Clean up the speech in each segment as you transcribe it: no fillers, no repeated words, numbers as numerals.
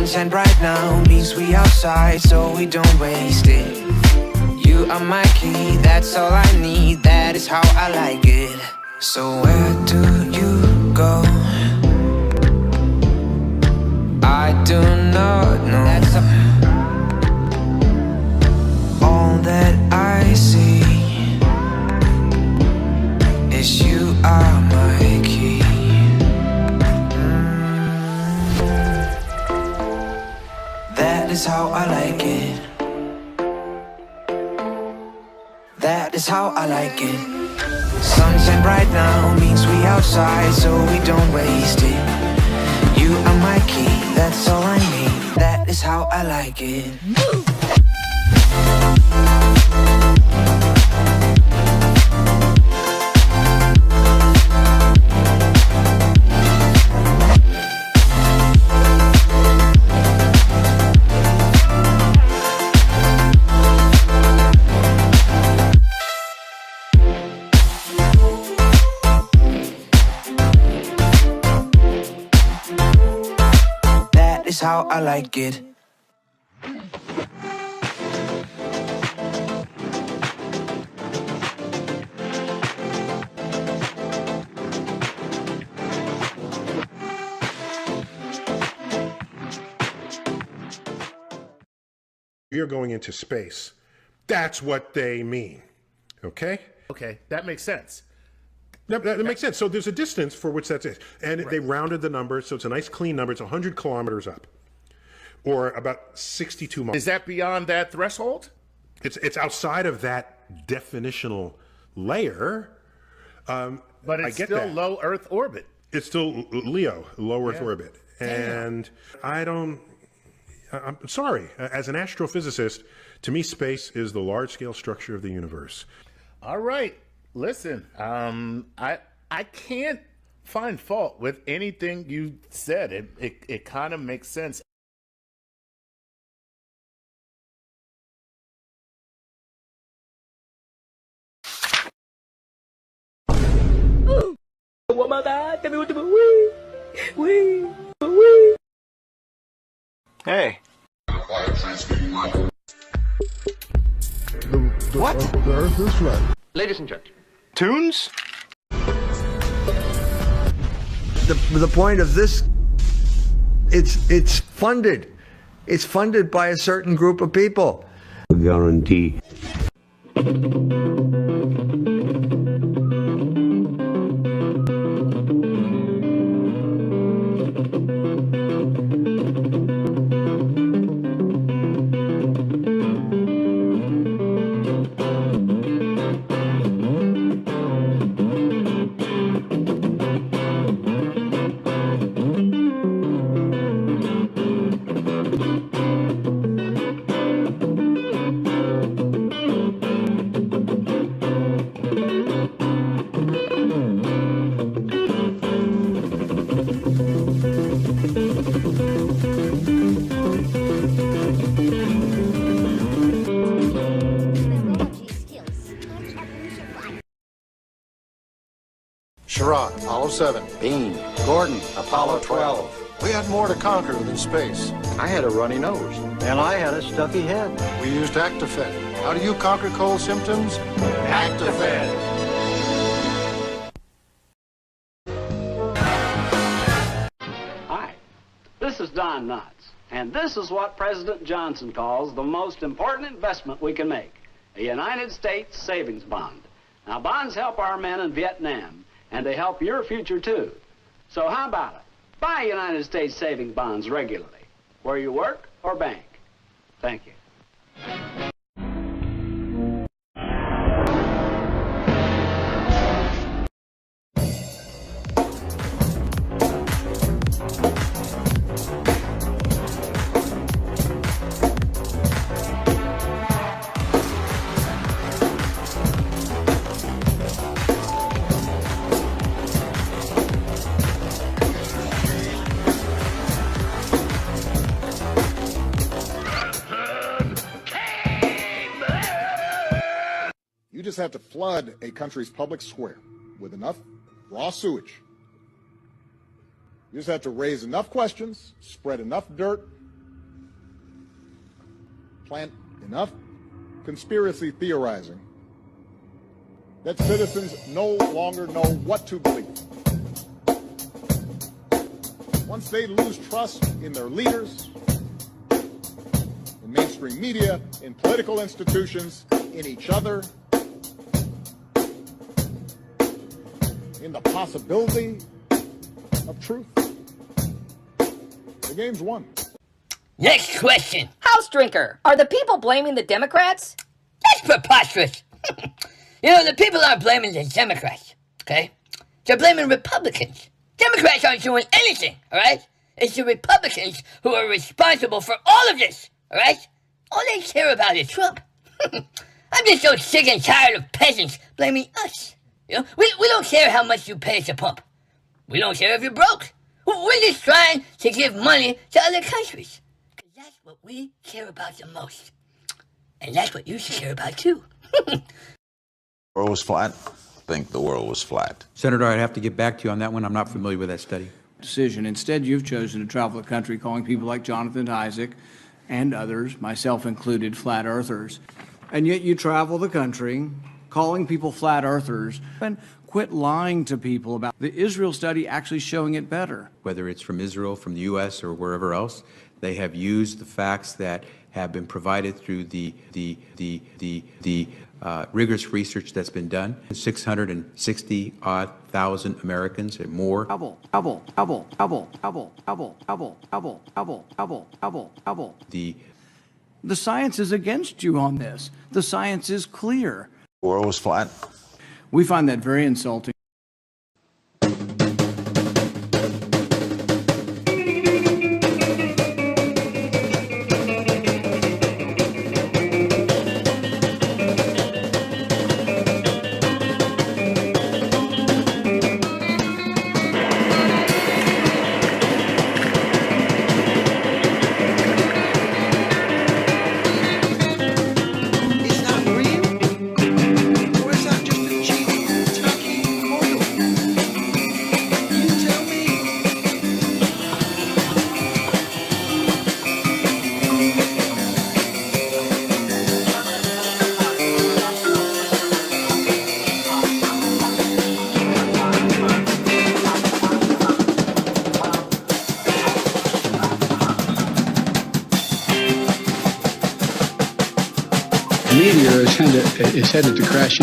Sunshine bright now means we outside, so we don't waste it. You are my key, that's all I need, that is how I like it. So where do you go? I do not know. All that I see is you are my key. That is how I like it. That is how I like it. Sunshine bright now means we outside, so we don't waste it. You are my key, that's all I need, that is how I like it. Is how I like it. You're going into space. That's what they mean. Okay? Okay, that makes sense. That makes sense. So there's a distance for which that's it. And they rounded the number, so it's a nice clean number. It's 100 kilometers up, or about 62 miles. Is that beyond that threshold? It's outside of that definitional layer. But it's still low Earth orbit. It's still LEO, low Earth orbit. And I'm sorry, as an astrophysicist, to me space is the large-scale structure of the universe. All right. Listen, I can't find fault with anything you said. It kind of makes sense. Hey. What? The Earth is flat. Ladies and gentlemen. Tunes? The point of this, it's funded. It's funded by a certain group of people. Guarantee. Sherrod, Apollo 7. Bean, Gordon, Apollo 12. We had more to conquer than space. I had a runny nose. And I had a stuffy head. We used Actifed. How do you conquer cold symptoms? Actifed. Hi, this is Don Knotts, and this is what President Johnson calls the most important investment we can make, a United States savings bond. Now, bonds help our men in Vietnam, and they help your future, too. So how about it? Buy United States savings bonds regularly, where you work or bank. Thank you. You just have to flood a country's public square with enough raw sewage. You just have to raise enough questions, spread enough dirt, plant enough conspiracy theorizing that citizens no longer know what to believe. Once they lose trust in their leaders, in mainstream media, in political institutions, in each other, in the possibility of truth, the game's won. Next question. House drinker, are the people blaming the Democrats? That's preposterous. You know, the people aren't blaming the Democrats, okay? They're blaming Republicans. Democrats aren't doing anything, all right? It's the Republicans who are responsible for all of this, all right? All they care about is Trump. I'm just so sick and tired of peasants blaming us. You know, we don't care how much you pay at the pump. We don't care if you're broke. We're just trying to give money to other countries. Because that's what we care about the most. And that's what you should care about too. The world was flat? I think the world was flat. Senator, I'd have to get back to you on that one. I'm not familiar with that study. Decision. Instead, you've chosen to travel the country calling people like Jonathan Isaac and others, myself included, flat earthers. And yet you travel the country calling people flat earthers and quit lying to people about the Israel study actually showing it better. Whether it's from Israel, from the U.S., or wherever else, they have used the facts that have been provided through the rigorous research that's been done. 660,000 Americans and more. The science is against you on this. The science is clear. The world was flat. We find that very insulting. Meteor is headed to crash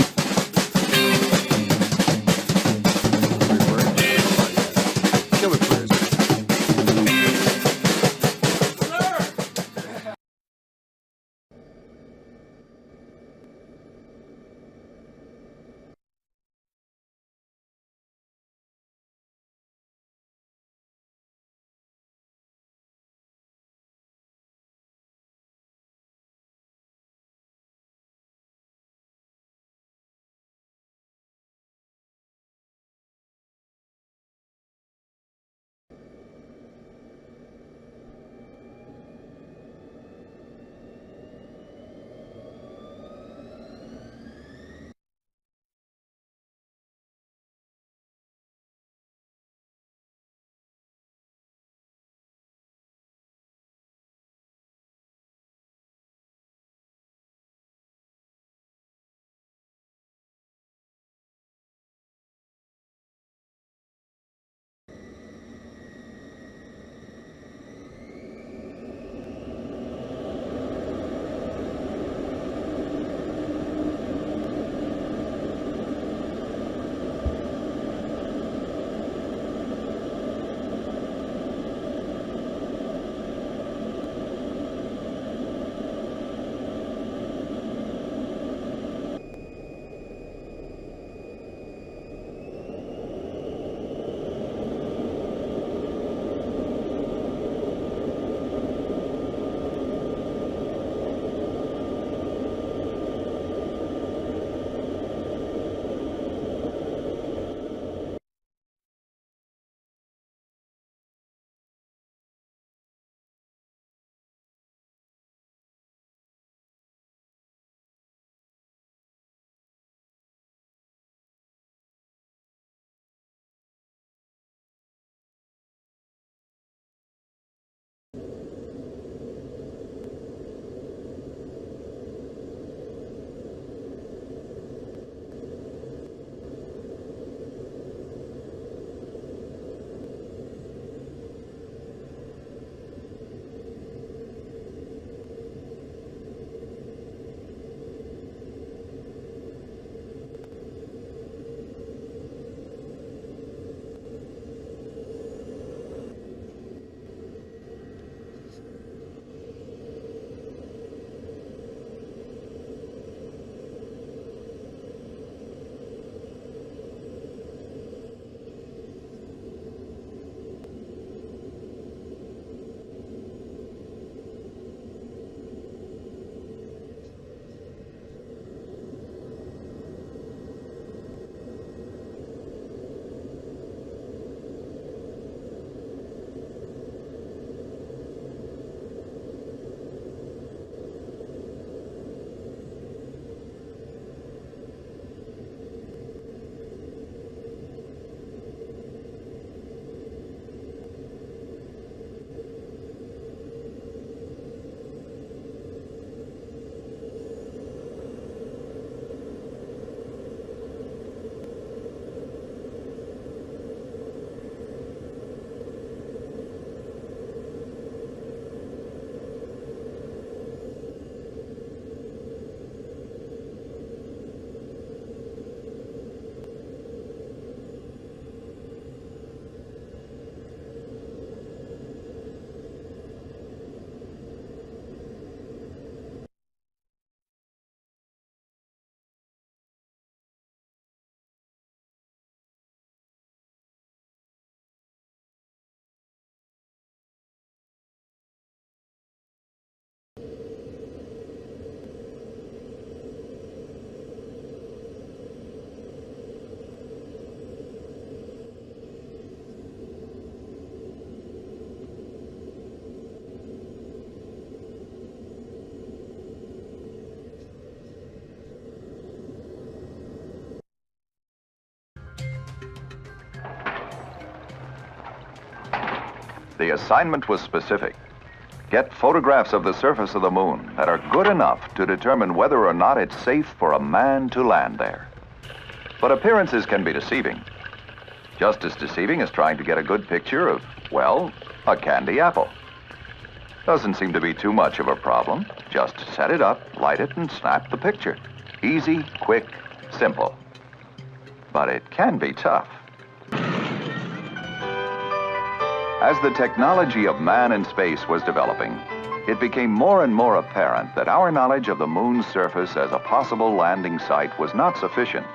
The assignment was specific. Get photographs of the surface of the moon that are good enough to determine whether or not it's safe for a man to land there. But appearances can be deceiving. Just as deceiving as trying to get a good picture of, well, a candy apple. Doesn't seem to be too much of a problem. Just set it up, light it, and snap the picture. Easy, quick, simple. But it can be tough. As the technology of man in space was developing, it became more and more apparent that our knowledge of the moon's surface as a possible landing site was not sufficient.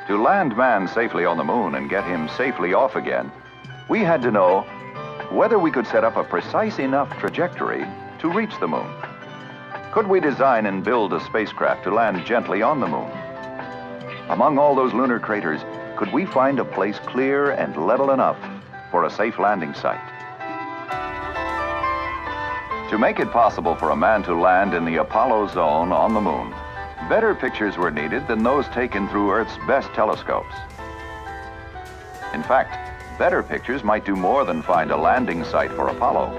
To land man safely on the moon and get him safely off again, we had to know whether we could set up a precise enough trajectory to reach the moon. Could we design and build a spacecraft to land gently on the moon? Among all those lunar craters, could we find a place clear and level enough for a safe landing site? To make it possible for a man to land in the Apollo zone on the moon, better pictures were needed than those taken through Earth's best telescopes. In fact, better pictures might do more than find a landing site for Apollo.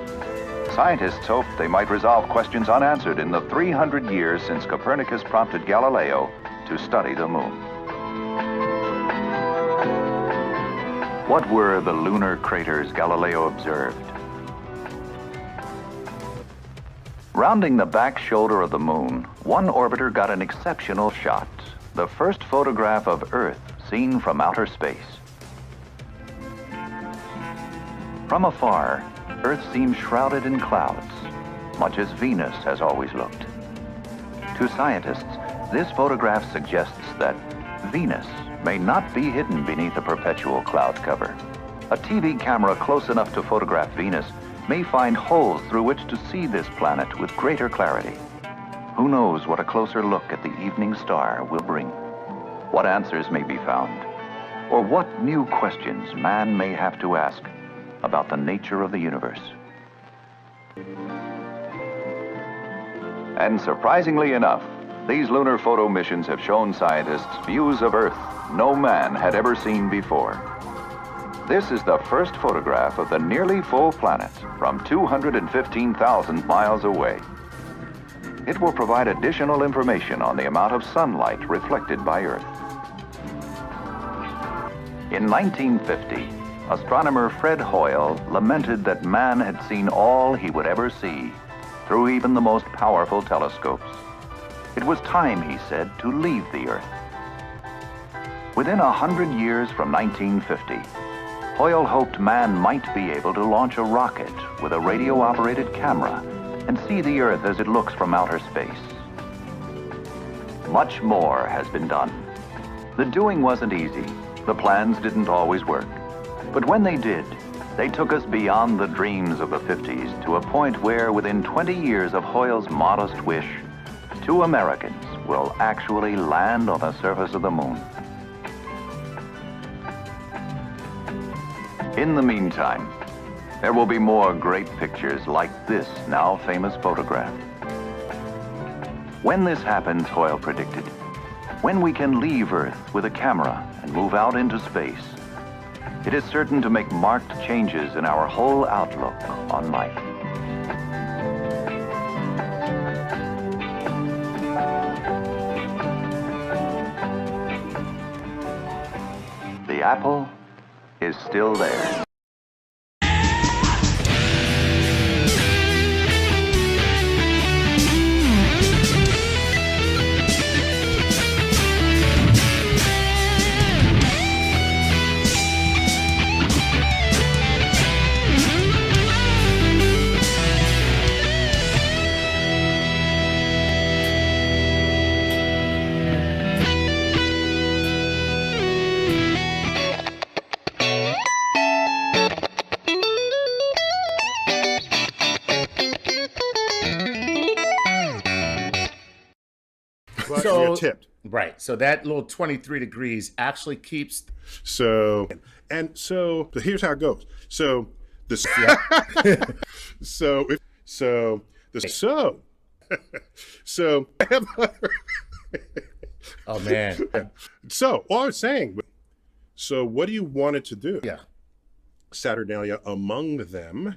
Scientists hoped they might resolve questions unanswered in the 300 years since Copernicus prompted Galileo to study the moon. What were the lunar craters Galileo observed? Rounding the back shoulder of the moon, one orbiter got an exceptional shot, the first photograph of Earth seen from outer space. From afar, Earth seems shrouded in clouds, much as Venus has always looked. To scientists, this photograph suggests that Venus may not be hidden beneath a perpetual cloud cover. A TV camera close enough to photograph Venus may find holes through which to see this planet with greater clarity. Who knows what a closer look at the evening star will bring? What answers may be found? Or what new questions man may have to ask about the nature of the universe? And surprisingly enough, these lunar photo missions have shown scientists views of Earth no man had ever seen before. This is the first photograph of the nearly full planet from 215,000 miles away. It will provide additional information on the amount of sunlight reflected by Earth. In 1950, astronomer Fred Hoyle lamented that man had seen all he would ever see through even the most powerful telescopes. It was time, he said, to leave the Earth. Within 100 years from 1950, Hoyle hoped man might be able to launch a rocket with a radio-operated camera and see the Earth as it looks from outer space. Much more has been done. The doing wasn't easy. The plans didn't always work. But when they did, they took us beyond the dreams of the 50s to a point where, within 20 years of Hoyle's modest wish, 2 Americans will actually land on the surface of the moon. In the meantime, there will be more great pictures like this now famous photograph. When this happens, Hoyle predicted, when we can leave Earth with a camera and move out into space, it is certain to make marked changes in our whole outlook on life. The apple is still there. So you're tipped. Right. So that little 23 degrees actually keeps. So here's how it goes. So Oh man. So all I was saying. So what do you want it to do? Yeah. Saturnalia among them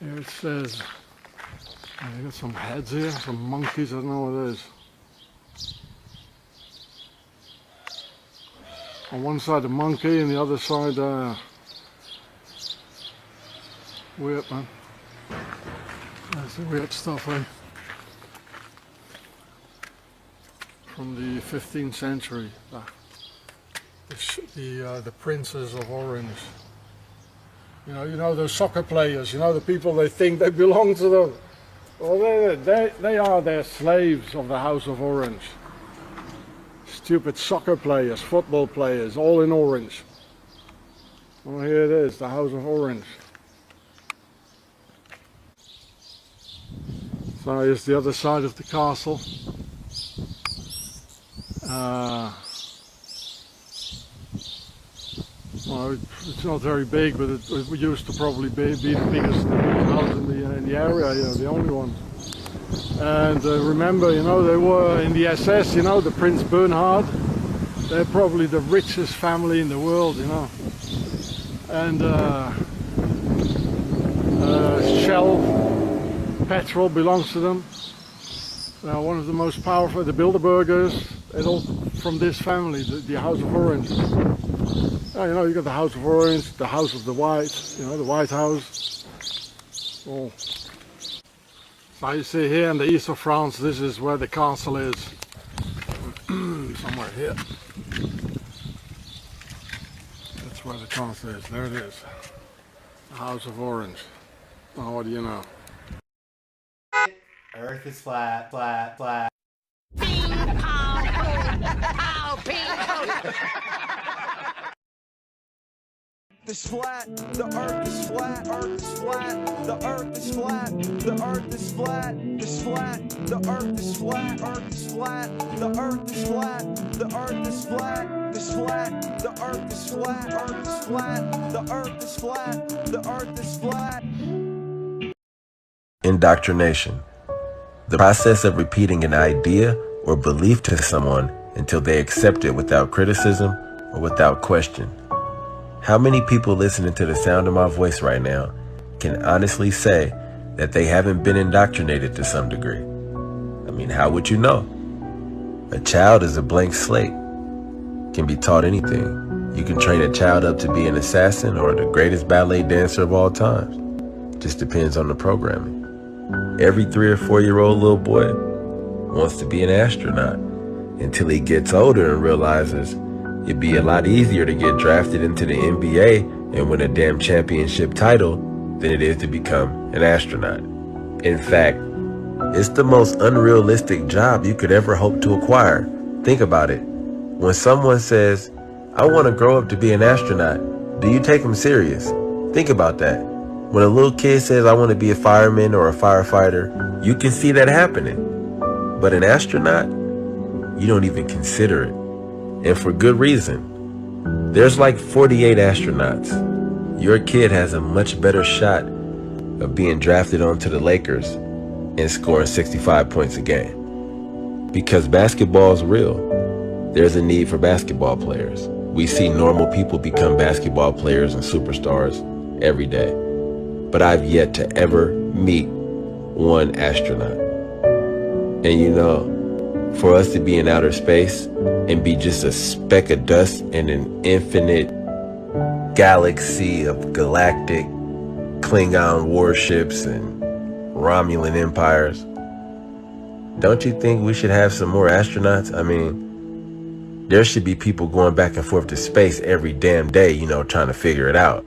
Here it says, I got some heads here, some monkeys, I don't know what it is. On one side a monkey and the other side weird, man. That's the weird stuff, eh? From the 15th century. The princes of Orange. You know those soccer players, the people they think they belong to them. Well, they are their slaves of the House of Orange. Stupid soccer players, football players, all in orange. Well, here it is, the House of Orange. So here's the other side of the castle. Well, it's not very big, but it used to probably be the biggest house in the area, the only one. And remember, they were in the SS, the Prince Bernhard. They're probably the richest family in the world, And Shell petrol belongs to them. One of the most powerful, the Bilderbergers, they're all from this family, the House of Orange. You got the House of Orange, the House of the White, the White House. Oh. So you see here in the east of France, this is where the castle is. Somewhere here. That's where the castle is. There it is. The House of Orange. Oh, what do you know? Earth is flat, flat, flat. It's flat, the earth is flat, earth is flat, the earth is flat, the earth is flat, it's flat, the earth is flat, earth is flat, the earth is flat, the earth is flat, it's flat, the earth is flat, earth is flat, the earth is flat, the earth is flat. Indoctrination. The process of repeating an idea or belief to someone until they accept it without criticism or without question. How many people listening to the sound of my voice right now can honestly say that they haven't been indoctrinated to some degree? I mean, how would you know? A child is a blank slate, can be taught anything. You can train a child up to be an assassin or the greatest ballet dancer of all time. Just depends on the programming. Every 3 or 4-year-old little boy wants to be an astronaut until he gets older and realizes it'd be a lot easier to get drafted into the NBA and win a damn championship title than it is to become an astronaut. In fact, it's the most unrealistic job you could ever hope to acquire. Think about it. When someone says, I want to grow up to be an astronaut, do you take them serious? Think about that. When a little kid says, I want to be a fireman or a firefighter, you can see that happening. But an astronaut, you don't even consider it. And for good reason. There's like 48 astronauts. Your kid has a much better shot of being drafted onto the Lakers and scoring 65 points a game. Because basketball is real. There's a need for basketball players. We see normal people become basketball players and superstars every day. But I've yet to ever meet one astronaut. And for us to be in outer space and be just a speck of dust in an infinite galaxy of galactic Klingon warships and Romulan empires, don't you think we should have some more astronauts? I mean, there should be people going back and forth to space every damn day, trying to figure it out.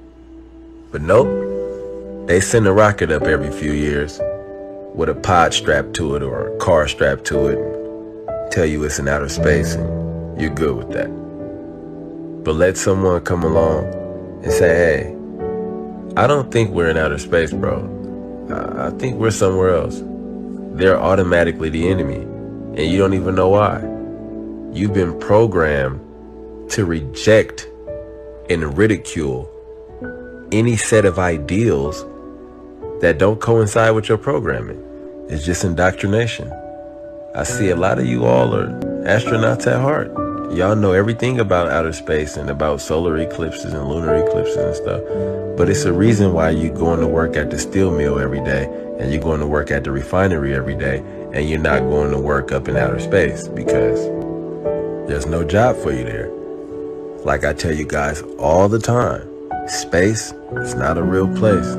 But nope, they send a rocket up every few years with a pod strapped to it or a car strapped to it, tell you it's in outer space and you're good with that. But let someone come along and say, hey, I don't think we're in outer space, bro. I think we're somewhere else. They're automatically the enemy, and you don't even know why. You've been programmed to reject and ridicule any set of ideals that don't coincide with your programming. It's just indoctrination. I see a lot of you all are astronauts at heart. Y'all know everything about outer space and about solar eclipses and lunar eclipses and stuff. But it's a reason why you're going to work at the steel mill every day and you're going to work at the refinery every day and you're not going to work up in outer space, because there's no job for you there. Like I tell you guys all the time, space is not a real place.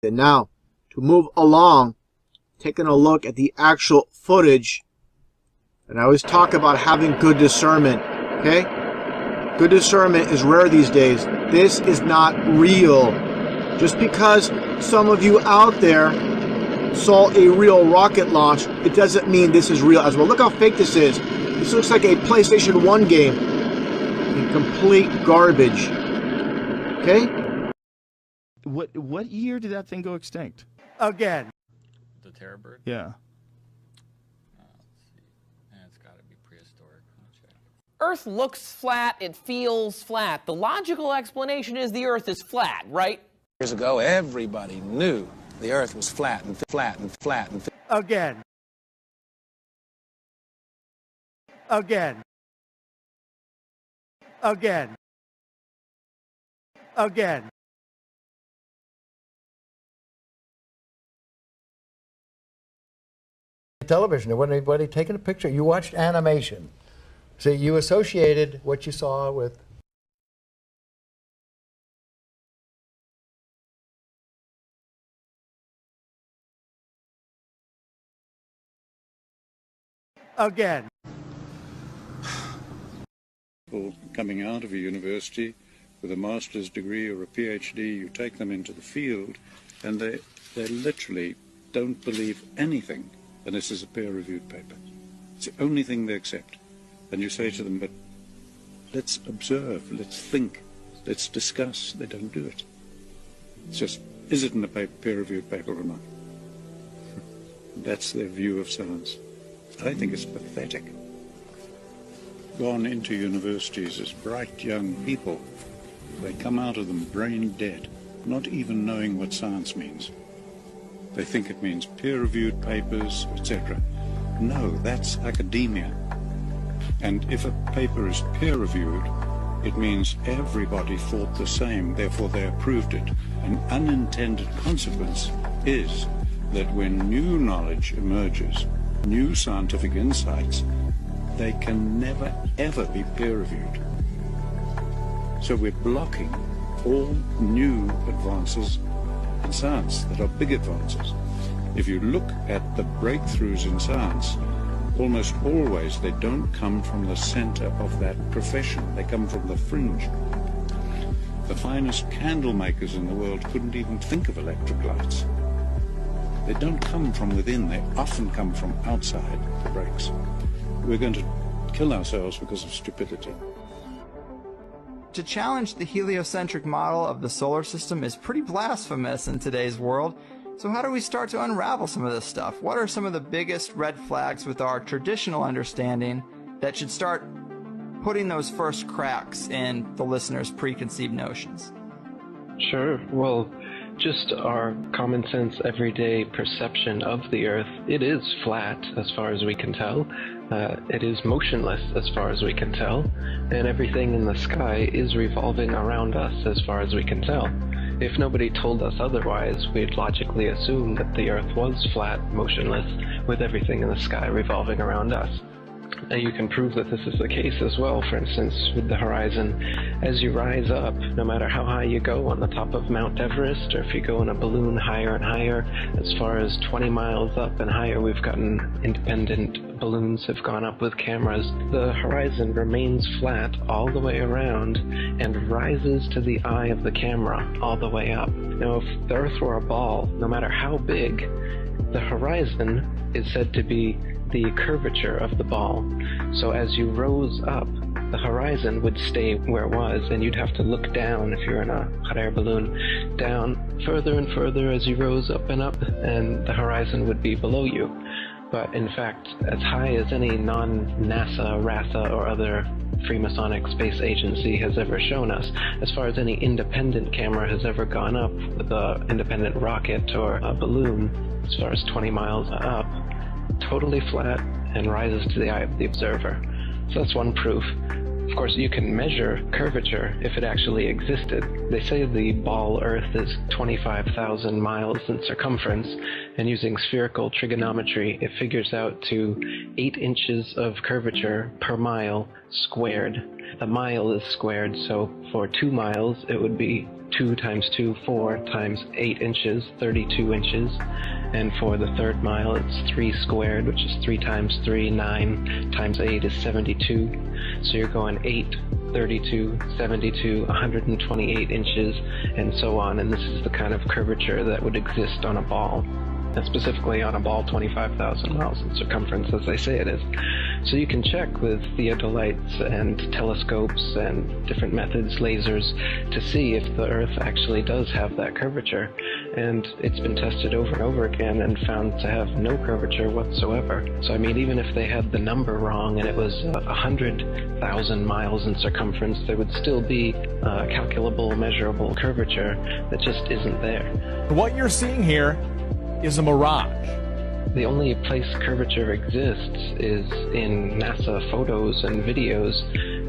And now, to move along, taking a look at the actual footage, and I always talk about having good discernment, okay? Good discernment is rare these days. This is not real. Just because some of you out there saw a real rocket launch, it doesn't mean this is real as well. Look how fake this is. This looks like a PlayStation 1 game. In complete garbage. Okay? What year did that thing go extinct? Again. The terror bird? Yeah. It's got to be prehistoric. Earth looks flat, it feels flat. The logical explanation is the Earth is flat, right? Years ago, everybody knew the Earth was flat and flat and flat and again. Again. Again. Again. Television, there wasn't anybody taking a picture. You watched animation. So you associated what you saw with. Again. People coming out of a university with a master's degree or a PhD, you take them into the field and they literally don't believe anything unless it's a peer-reviewed paper. It's the only thing they accept. And you say to them, but let's observe, let's think, let's discuss. They don't do it. It's just, is it in a peer-reviewed paper or not? That's their view of science. I think it's pathetic. Gone into universities as bright young people, they come out of them brain dead, not even knowing what science means. They think it means peer-reviewed papers, etc. No, that's academia. And if a paper is peer-reviewed, it means everybody thought the same, therefore they approved it. An unintended consequence is that when new knowledge emerges, new scientific insights, they can never, ever be peer-reviewed. So we're blocking all new advances in science that are big advances. If you look at the breakthroughs in science, almost always they don't come from the center of that profession. They come from the fringe. The finest candle makers in the world couldn't even think of electric lights. They don't come from within, they often come from outside the breaks. We're going to kill ourselves because of stupidity. To challenge the heliocentric model of the solar system is pretty blasphemous in today's world. So how do we start to unravel some of this stuff? What are some of the biggest red flags with our traditional understanding that should start putting those first cracks in the listener's preconceived notions? Sure. Well, just our common sense everyday perception of the Earth, it is flat as far as we can tell. It is motionless as far as we can tell. And everything in the sky is revolving around us as far as we can tell. If nobody told us otherwise, we'd logically assume that the Earth was flat, motionless, with everything in the sky revolving around us. You can prove that this is the case as well, for instance, with the horizon. As you rise up, no matter how high you go on the top of Mount Everest, or if you go in a balloon higher and higher, as far as 20 miles up and higher, we've gotten independent balloons have gone up with cameras. The horizon remains flat all the way around and rises to the eye of the camera all the way up. Now, if the Earth were a ball, no matter how big, the horizon is said to be the curvature of the ball. So as you rose up, the horizon would stay where it was, and you'd have to look down if you're in a hot air balloon, down further and further as you rose up, and the horizon would be below you. But in fact, as high as any non-NASA, RASA, or other Freemasonic space agency has ever shown us, as far as any independent camera has ever gone up with an independent rocket or a balloon, as far as 20 miles up, totally flat and rises to the eye of the observer. So that's one proof. Of course, you can measure curvature if it actually existed. They say the ball Earth is 25,000 miles in circumference, and using spherical trigonometry, it figures out to 8 inches of curvature per mile squared. The mile is squared, so for 2 miles, it would be 2 times 2, 4 times 8 inches, 32 inches. And for the third mile, it's 3 squared, which is 3 times 3, 9 times 8 is 72. So you're going 8, 32, 72, 128 inches, and so on. And this is the kind of curvature that would exist on a ball. And specifically on a ball 25,000 miles in circumference, as they say it is. So you can check with theodolites and telescopes and different methods, lasers, to see if the Earth actually does have that curvature. And it's been tested over and over again and found to have no curvature whatsoever. So I mean, even if they had the number wrong and it was 100,000 miles in circumference, there would still be a calculable, measurable curvature that just isn't there. What you're seeing here is a mirage. The only place curvature exists is in NASA photos and videos,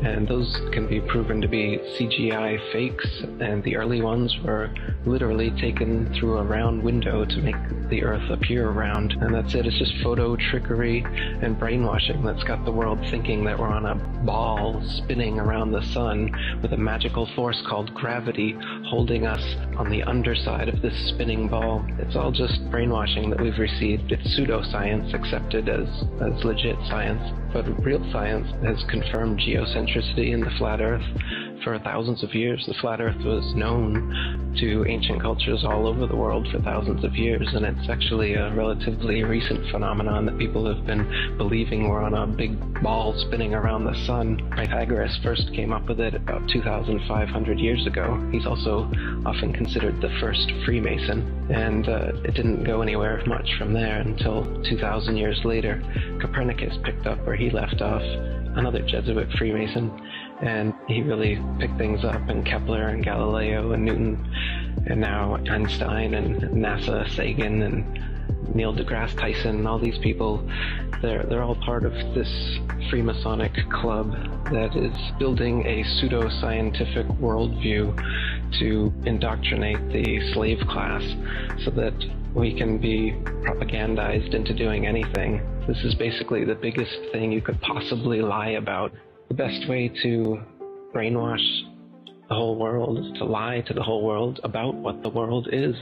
and those can be proven to be CGI fakes, and the early ones were literally taken through a round window to make the Earth appear round. And that's it. It's just photo trickery and brainwashing that's got the world thinking that we're on a ball spinning around the sun with a magical force called gravity holding us on the underside of this spinning ball. It's all just brainwashing that we've received. It's pseudoscience accepted as legit science. But real science has confirmed geocentricity in the flat Earth for thousands of years. The flat Earth was known to ancient cultures all over the world for thousands of years, and it's actually a relatively recent phenomenon that people have been believing we're on a big ball spinning around the sun. Pythagoras first came up with it about 2,500 years ago. He's also often considered the first Freemason, and it didn't go anywhere much from there until 2,000 years later. Copernicus picked up where he left off, another Jesuit Freemason, and he really picked things up, and Kepler and Galileo and Newton, and now Einstein and NASA, Sagan and Neil deGrasse Tyson, and all these people, they're all part of this Freemasonic club that is building a pseudo-scientific worldview to indoctrinate the slave class so that we can be propagandized into doing anything. This is basically the biggest thing you could possibly lie about. The best way to brainwash the whole world is to lie to the whole world about what the world is.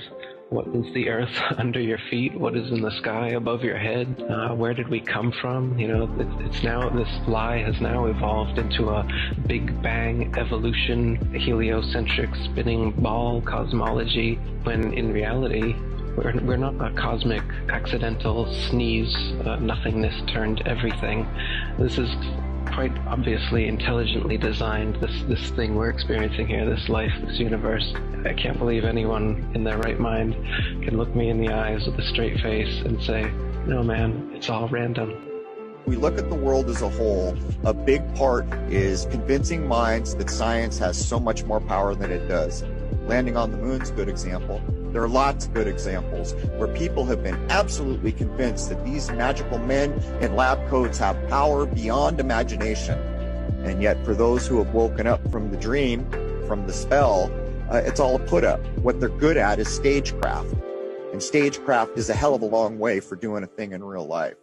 What is the Earth under your feet? What is in the sky above your head? Where did we come from? You know, it's now, this lie has now evolved into a Big Bang evolution, heliocentric spinning ball cosmology, when in reality, we're not a cosmic accidental sneeze, nothingness turned everything. This is quite obviously intelligently designed this thing we're experiencing here, this life, this universe. I can't believe anyone in their right mind can look me in the eyes with a straight face and say, no man, it's all random. We look at the world as a whole. A big part is convincing minds that science has so much more power than it does. Landing on the moon's a good example. There are lots of good examples where people have been absolutely convinced that these magical men in lab coats have power beyond imagination. And yet for those who have woken up from the dream, from the spell, it's all a put up. What they're good at is stagecraft. And stagecraft is a hell of a long way for doing a thing in real life.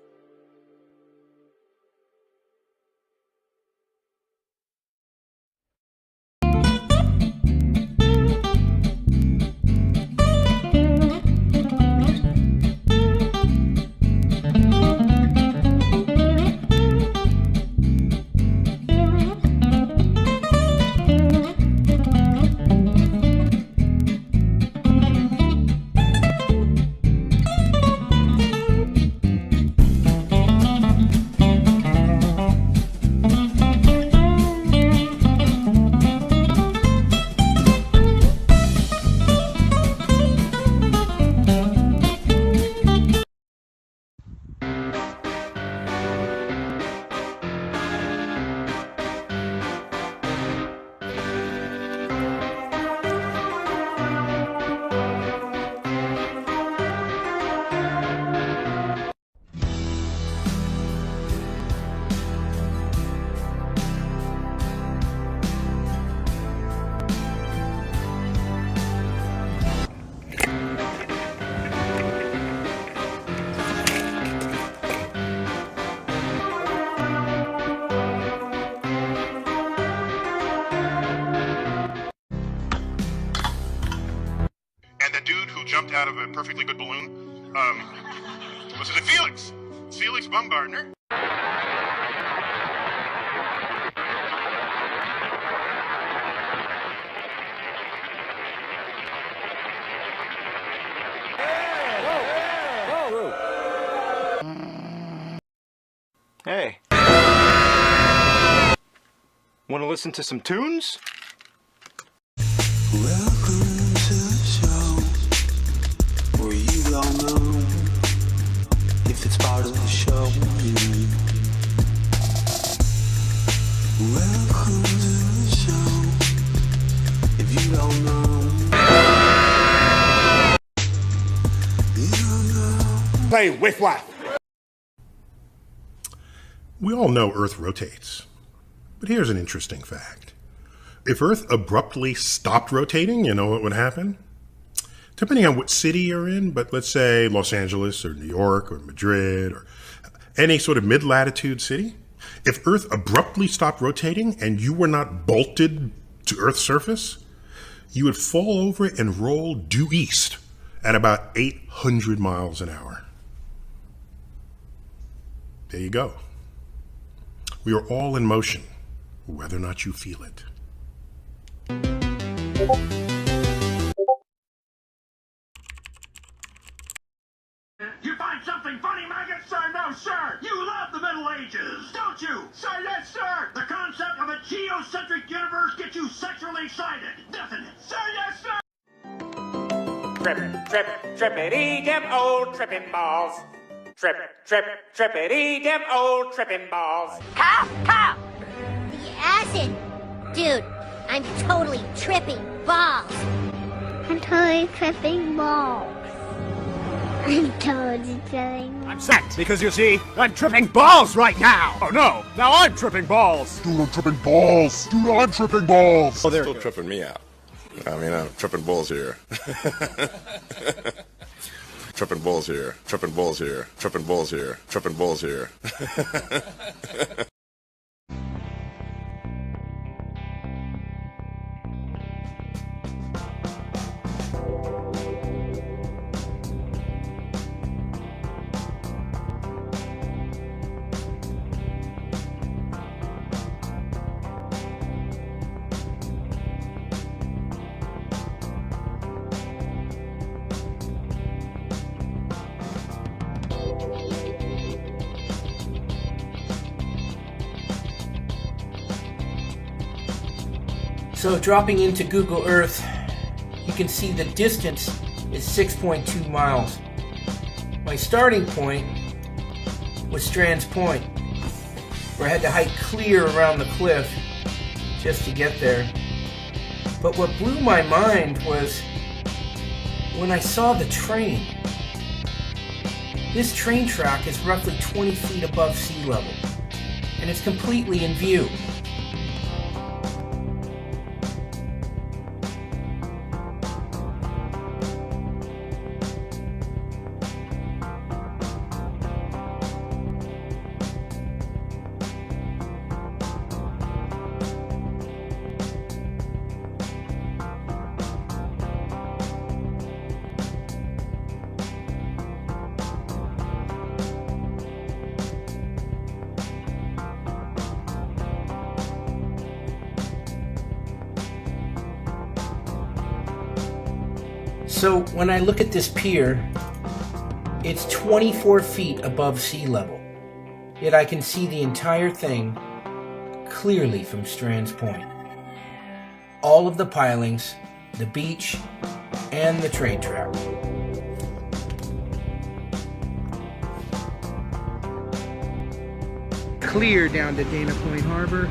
Jumped out of a perfectly good balloon. Was it Felix? Felix Baumgartner. Hey. Want to listen to some tunes? Welcome to the show, where you don't know if it's part of the show. Welcome to the show, if you don't know. You don't know. Play with what? We all know Earth rotates, but here's an interesting fact. If Earth abruptly stopped rotating, you know what would happen? Depending on what city you're in, but let's say Los Angeles or New York or Madrid or any sort of mid-latitude city, if Earth abruptly stopped rotating and you were not bolted to Earth's surface, you would fall over and roll due east at about 800 miles an hour. There you go. We are all in motion, whether or not you feel it. You find something funny, maggot? Sir, no, sir! You love the Middle Ages, don't you? Sir, yes, sir! The concept of a geocentric universe gets you sexually excited, doesn't it? Sir, yes, sir! Trippity, them old tripping balls. Trippity, them old tripping balls. Cop! The acid! Dude, I'm totally tripping balls. I'm totally tripping balls. I'm totally tripping balls. I'm set, because you see, I'm tripping balls right now! Oh no, now I'm tripping balls! Dude, I'm tripping balls! Dude, I'm tripping balls! Oh, they're still tripping me out. I mean, I'm tripping balls here. Tripping balls here, tripping balls here, tripping balls here, tripping balls here. So dropping into Google Earth, you can see the distance is 6.2 miles. My starting point was Strands Point, where I had to hike clear around the cliff just to get there. But what blew my mind was when I saw the train. This train track is roughly 20 feet above sea level, and it's completely in view. So when I look at this pier, it's 24 feet above sea level, yet I can see the entire thing clearly from Strands Point. All of the pilings, the beach, and the train track. Clear down to Dana Point Harbor.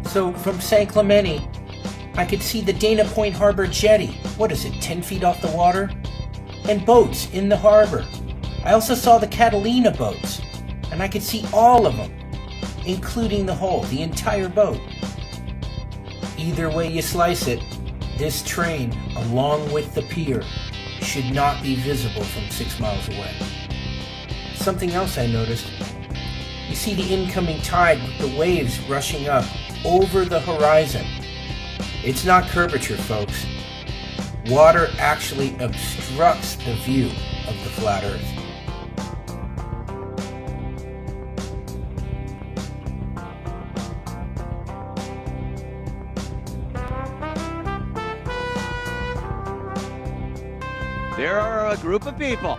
So from San Clemente, I could see the Dana Point Harbor jetty. What is it, 10 feet off the water? And boats in the harbor. I also saw the Catalina boats, and I could see all of them, including the hull, the entire boat. Either way you slice it, this train, along with the pier, should not be visible from 6 miles away. Something else I noticed. You see the incoming tide with the waves rushing up over the horizon. It's not curvature, folks. Water actually obstructs the view of the flat Earth. There are a group of people.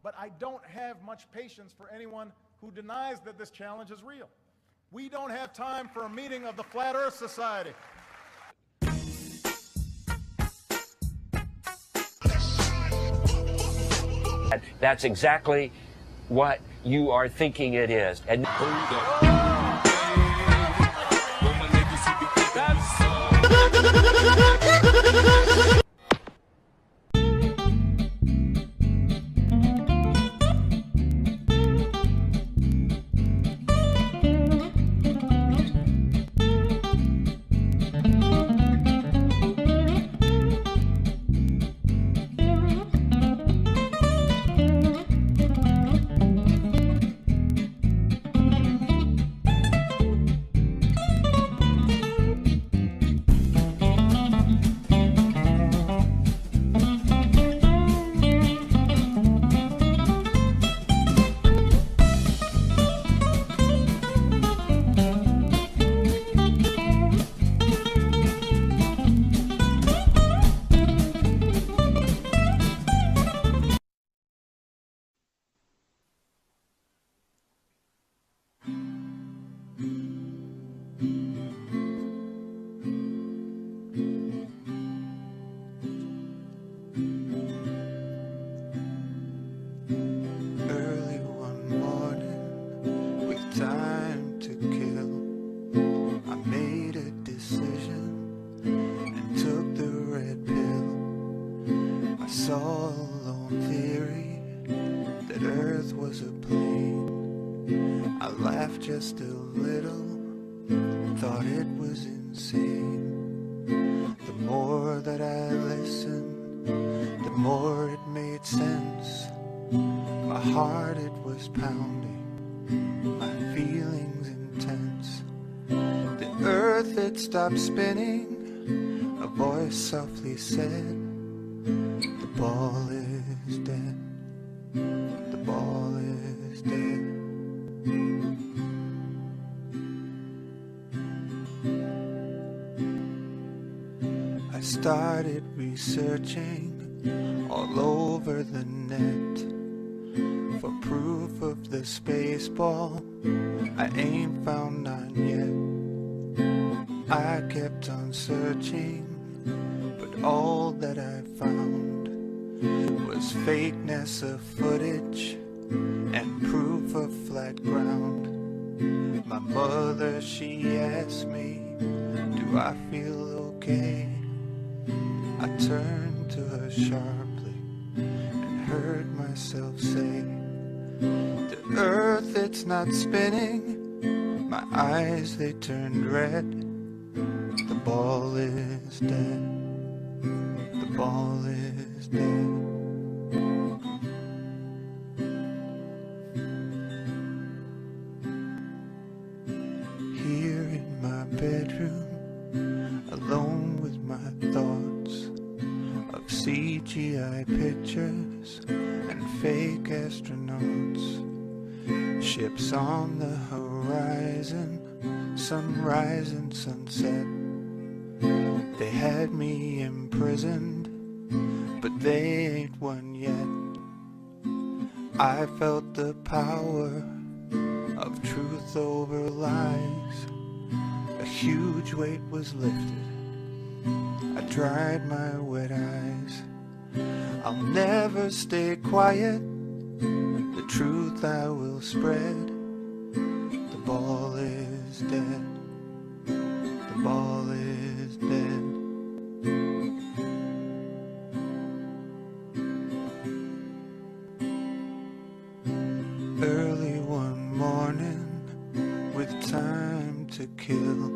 But I don't have much patience for anyone who denies that this challenge is real. We don't have time for a meeting of the Flat Earth Society. That's exactly what you are thinking it is. And Early one morning, with time to kill, I made a decision and took the red pill. I saw a lone theory that Earth was a plane. I laughed just a little, thought it was insane. The more that I listened, the more it made sense. My heart, it was pounding, my feelings intense. The earth, it stopped spinning, a voice softly said, the ball is dead, the ball is dead. I started researching all over the net. for proof of the space ball. I ain't found none yet. I kept on searching, but all that I found was fakeness of footage and proof of flat ground. My mother, she asked me, do I feel okay? I turned to her sharply and heard myself say, the earth, it's not spinning. My eyes, they turned red. The ball is dead. The ball is dead. Here in my bedroom, alone with my thoughts of CGI pictures and fake astronauts. Ships on the horizon, sunrise and sunset. They had me imprisoned, but they ain't won yet. I felt the power of truth over lies. A huge weight was lifted. I dried my wet eyes. I'll never stay quiet. The truth I will spread. The ball is dead. The ball is dead. Early one morning, with time to kill,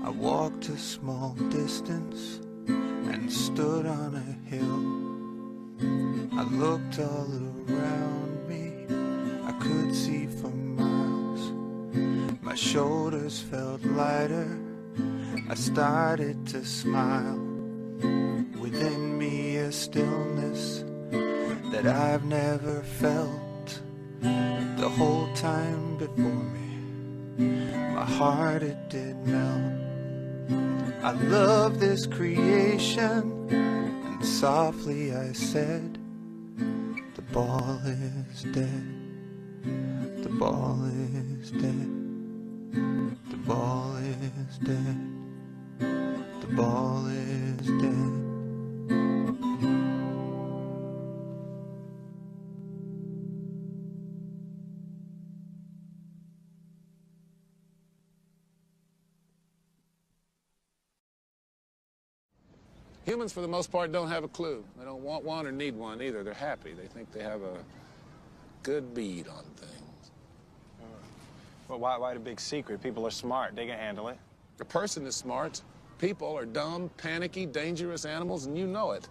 I walked a small distance and stood on a hill. I looked all around me, I could see for miles. My shoulders felt lighter, I started to smile. Within me a stillness that I've never felt. The whole time before me, my heart it did melt. I love this creation, and softly I said, the ball is dead. The ball is dead. The ball is dead. The ball is dead. Humans, for the most part, don't have a clue. They don't want one or need one either. They're happy. They think they have a good bead on things. Well, why the big secret? People are smart. They can handle it. A person is smart. People are dumb, panicky, dangerous animals, and you know it.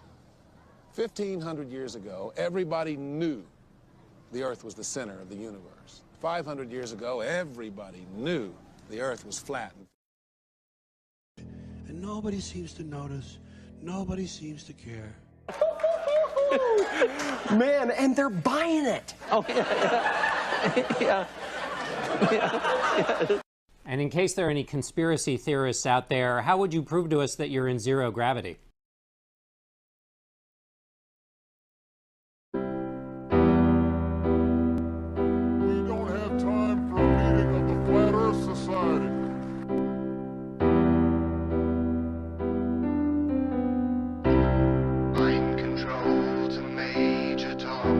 1,500 years ago, everybody knew the Earth was the center of the universe. 500 years ago, everybody knew the Earth was flat. And nobody seems to notice. Nobody seems to care. Man, and they're buying it. Oh, yeah. And in case there are any conspiracy theorists out there, how would you prove to us that you're in zero gravity? We don't have time for a meeting of the Flat Earth Society. Mind control to Major Tom.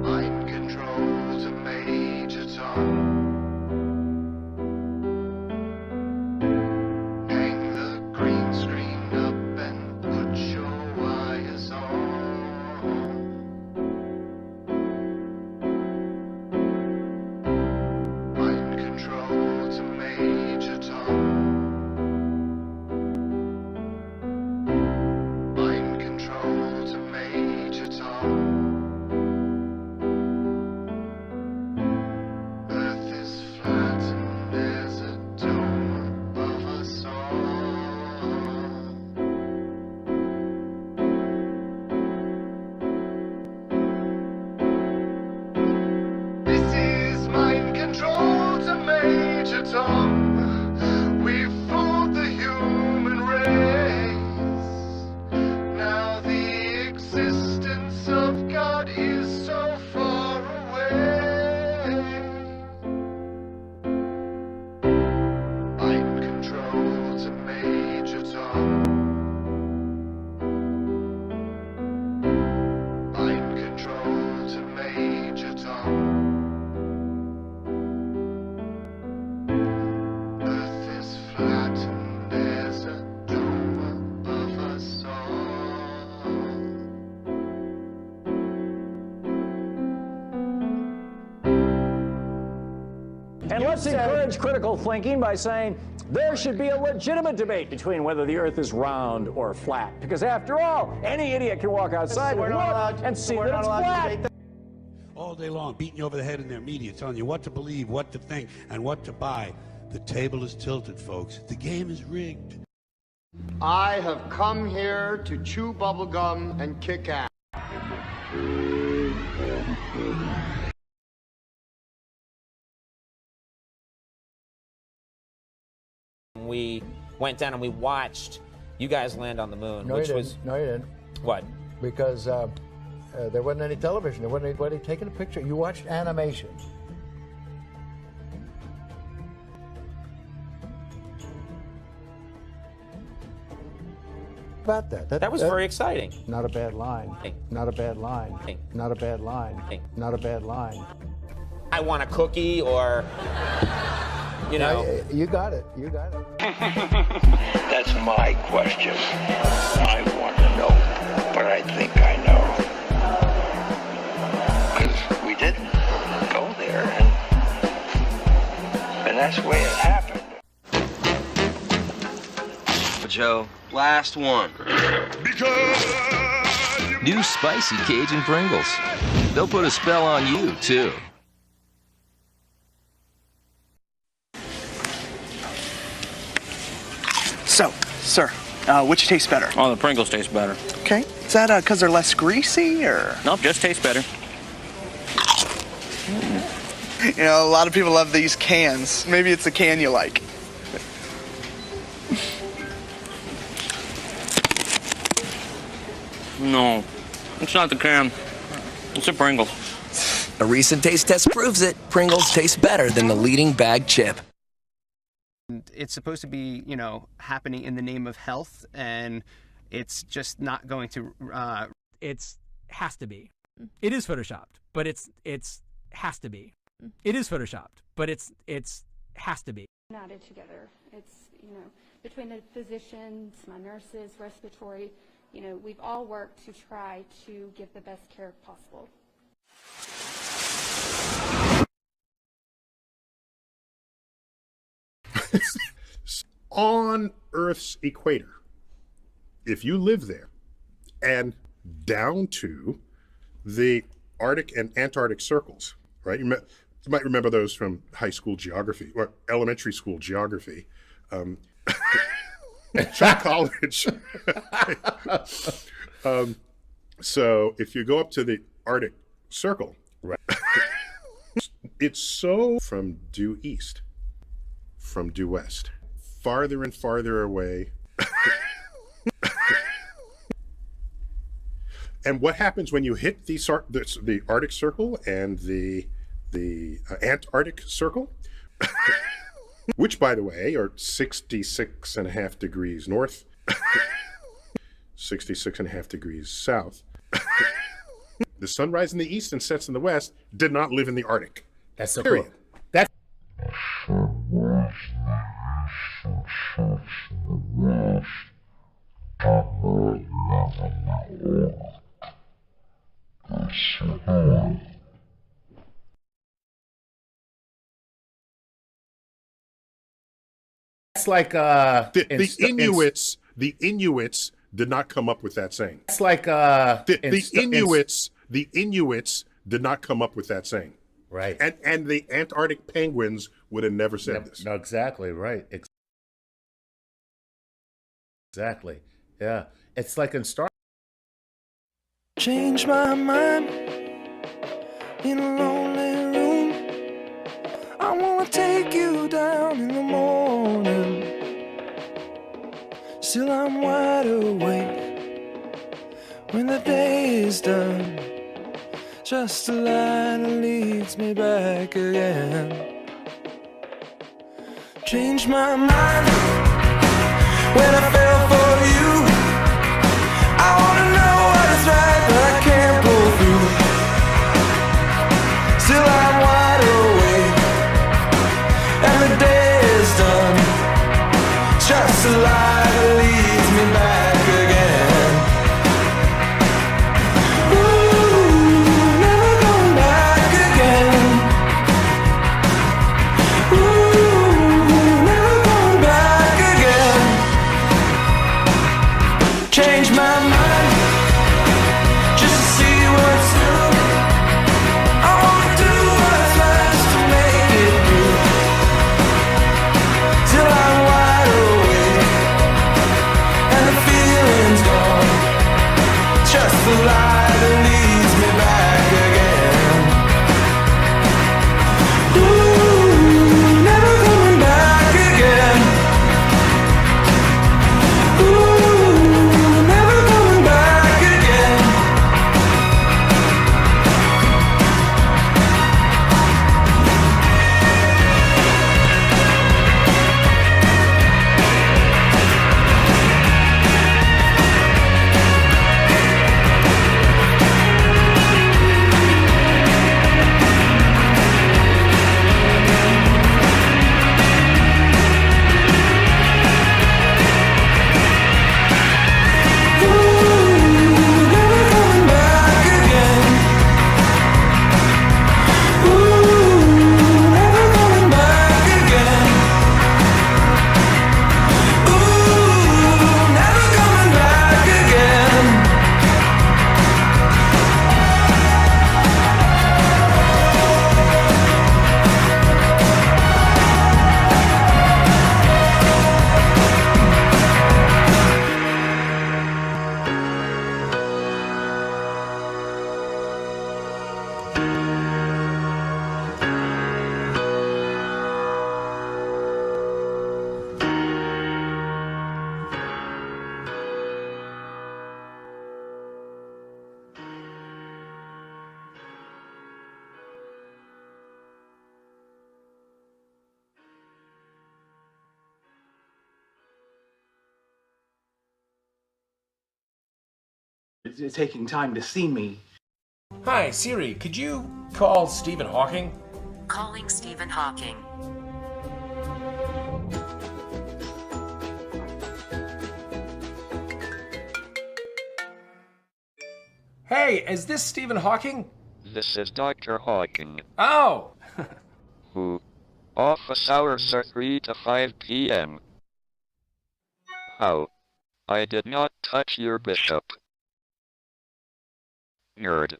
Mind control to Major Tom. Let's encourage critical thinking by saying there should be a legitimate debate between whether the Earth is round or flat. Because after all, any idiot can walk outside and look and see that it's flat. All day long, beating you over the head in their media, telling you what to believe, what to think, and what to buy. The table is tilted, folks. The game is rigged. I have come here to chew bubblegum and kick ass. We went down and we watched you guys land on the moon, No, which you was didn't. No, you didn't. what? Because there wasn't any television. There wasn't anybody taking a picture. You watched animation. About that. That was very exciting. Not a bad line. Not a bad line. Not a bad line. Not a bad line. I want a cookie, or you know. You got it. You got it. That's my question. I want to know, but I think I know. Because we didn't go there, and that's the way it happened. Joe, last one. New spicy Cajun Pringles. They'll put a spell on you, too. So, sir, which tastes better? Oh, the Pringles taste better. Okay. Is that because they're less greasy, or? Nope, just tastes better. You know, a lot of people love these cans. Maybe it's the can you like. No, it's not the can. It's the Pringles. A recent taste test proves it. Pringles taste better than the leading bag chip. It's supposed to be, you know, happening in the name of health, and it's just not going to. It's has to be. It is photoshopped, but it's has to be. It is photoshopped, but it's has to be. Knotted together. It's, you know, between the physicians, my nurses, respiratory, you know, we've all worked to try to give the best care possible. On Earth's equator, if you live there and down to the Arctic and Antarctic circles, right? You might remember those from high school geography or elementary school geography. College. So if you go up to the Arctic Circle, right, it's so from due east, from due west, farther and farther away. And what happens when you hit the Arctic Circle and the Antarctic Circle? Which, by the way, are 66.5 degrees north, 66.5 degrees south. The sun rises in the east and sets in the west did not live in the Arctic. That's so period. cool. That's like the Inuits did not come up with that saying. It's like the Inuits did not come up with that saying. Right. And the Antarctic penguins would have never said this. No, exactly right. Exactly. Yeah. It's like in Star. Change my mind in a lonely room. I wanna take you down in the morning. Still I'm wide awake when the day is done. Just a line that leads me back again. Change my mind when I fell for you. I wanna know what is right, but I can't pull through. Still I'm wide awake, and the day is done. Just a lie that leads me back again. Ooh, never going back again. Ooh. taking time to see me. Hi, Siri, could you call Stephen Hawking? Calling Stephen Hawking. Hey, is this Stephen Hawking? This is Dr. Hawking. Oh! Who? Office hours are 3 to 5 p.m. How? I did not touch your bishop. Nerd.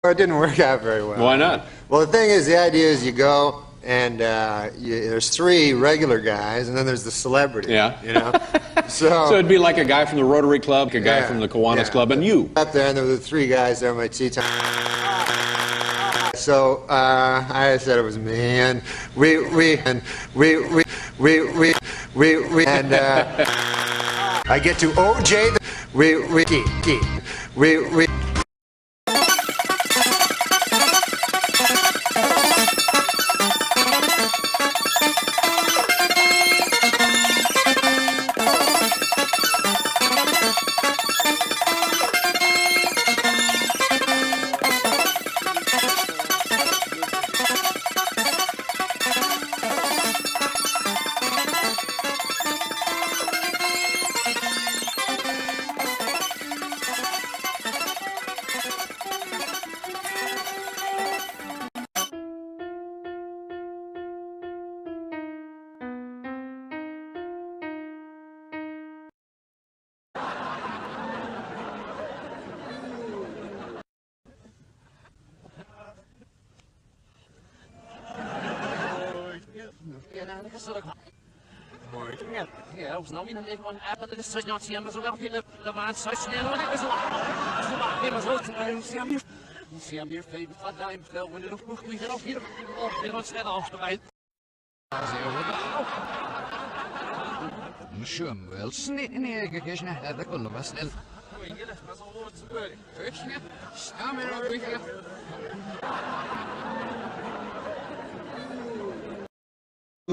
It didn't work out very well. Why not? Well, the thing is, the idea is you go and there's 3 regular guys, and then there's the celebrity. Yeah. You know. So it'd be like a guy from the Rotary Club, a guy from the Kiwanis Club, and you. Up there, and there were 3 guys there, my tea time. So I said it was me, and we I get to OJ. We.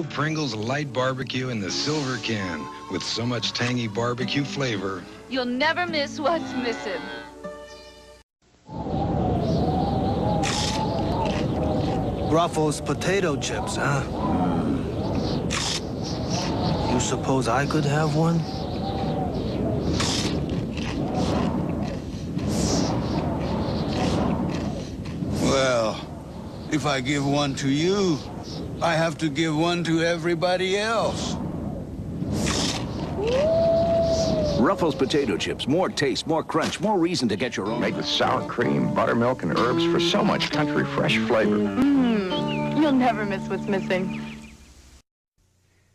Pringles light barbecue in the silver can with so much tangy barbecue flavor. You'll never miss what's missing. Ruffles potato chips, huh? You suppose I could have one? Well, if I give one to you, I have to give one to everybody else. Ruffles potato chips. More taste, more crunch, more reason to get your own. Made with sour cream, buttermilk, and herbs for so much country fresh flavor. You'll never miss what's missing.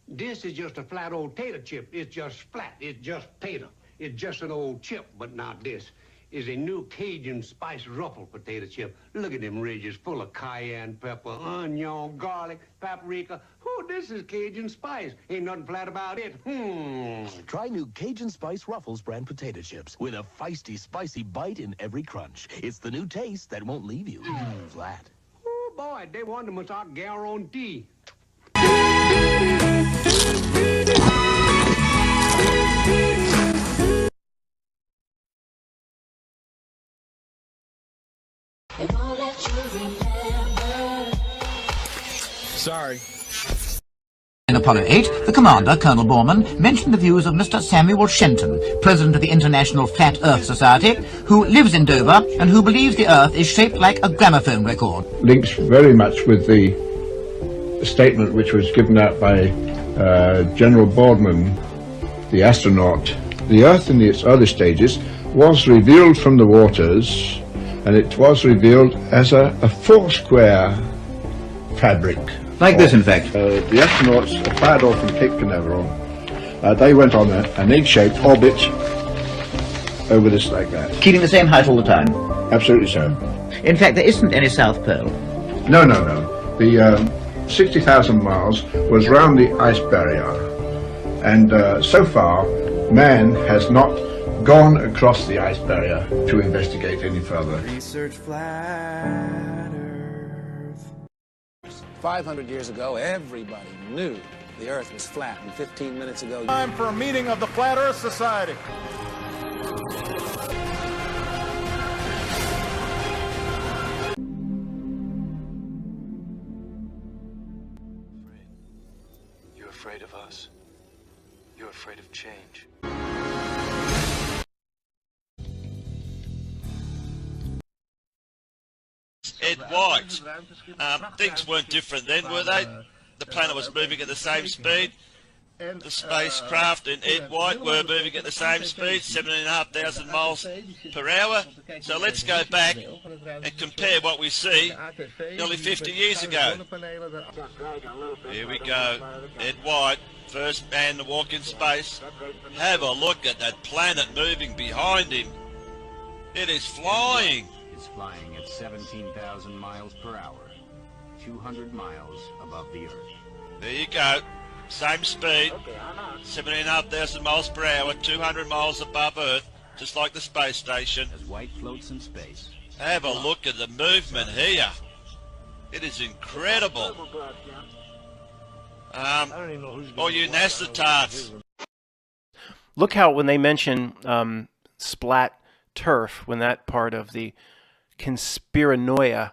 This is just a flat old tater chip. It's just flat. It's just tater. It's just an old chip, but not this. Is a new Cajun spice ruffle potato chip. Look at them ridges full of cayenne pepper, onion, garlic, paprika. Oh, this is Cajun spice. Ain't nothing flat about it. Try new Cajun Spice Ruffles brand potato chips with a feisty, spicy bite in every crunch. It's the new taste that won't leave you flat. Oh, boy, they want them without guarantee. Sorry. In Apollo 8, the commander, Colonel Borman, mentioned the views of Mr. Samuel Shenton, president of the International Flat Earth Society, who lives in Dover and who believes the Earth is shaped like a gramophone record. Links very much with the statement which was given out by General Boardman, the astronaut. The Earth in its early stages was revealed from the waters, and it was revealed as a four-square fabric. Like this, in fact. The astronauts fired off from Cape Canaveral. They went on an egg-shaped orbit over this like that. Keeping the same height all the time? Absolutely so. In fact, there isn't any South Pole. No. The 60,000 miles was round the ice barrier. And so far, man has not gone across the ice barrier to investigate any further. Research flat Earth. 500 years ago, everybody knew the Earth was flat, and 15 minutes ago... Time for a meeting of the Flat Earth Society. You're afraid of us. You're afraid of change. Ed White. Things weren't different then, were they? The planet was moving at the same speed. The spacecraft and Ed White were moving at the same speed, 7,500 miles per hour. So let's go back and compare what we see nearly 50 years ago. Here we go. Ed White, first man to walk in space. Have a look at that planet moving behind him. It is flying. It's flying at 17,000 miles per hour, 200 miles above the Earth. There you go. Same speed, 7,500 miles per hour, 200 miles above Earth, just like the space station. As White floats in space. Have a look at the movement here. It is incredible. All you NASA tarts. Look how when they mention splat turf, when that part of the conspiranoia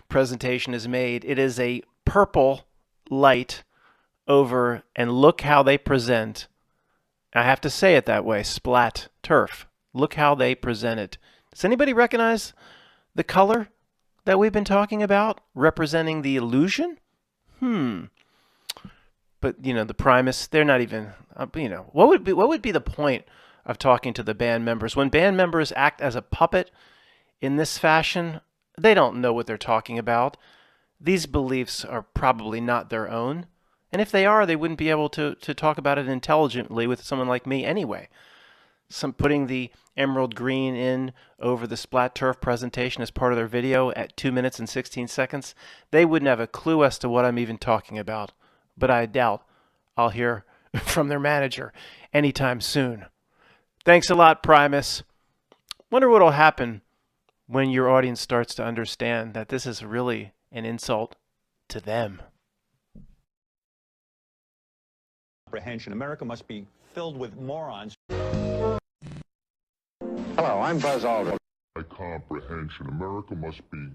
presentation is made, it is a purple light over, and look how they present. I have to say it that way, splat turf. Look how they present it. Does anybody recognize the color that we've been talking about representing the illusion? But you know, the Primus, they're not even, you know, what would be the point of talking to the band members when band members act as a puppet in this fashion? They don't know what they're talking about. These beliefs are probably not their own. And if they are, they wouldn't be able to talk about it intelligently with someone like me anyway. Putting the emerald green in over the splat turf presentation as part of their video at 2 minutes and 16 seconds, they wouldn't have a clue as to what I'm even talking about. But I doubt I'll hear from their manager anytime soon. Thanks a lot, Primus. Wonder what'll happen when your audience starts to understand that this is really an insult to them. America must be filled with morons. Hello, I'm Buzz Aldrin. My comprehension, America must be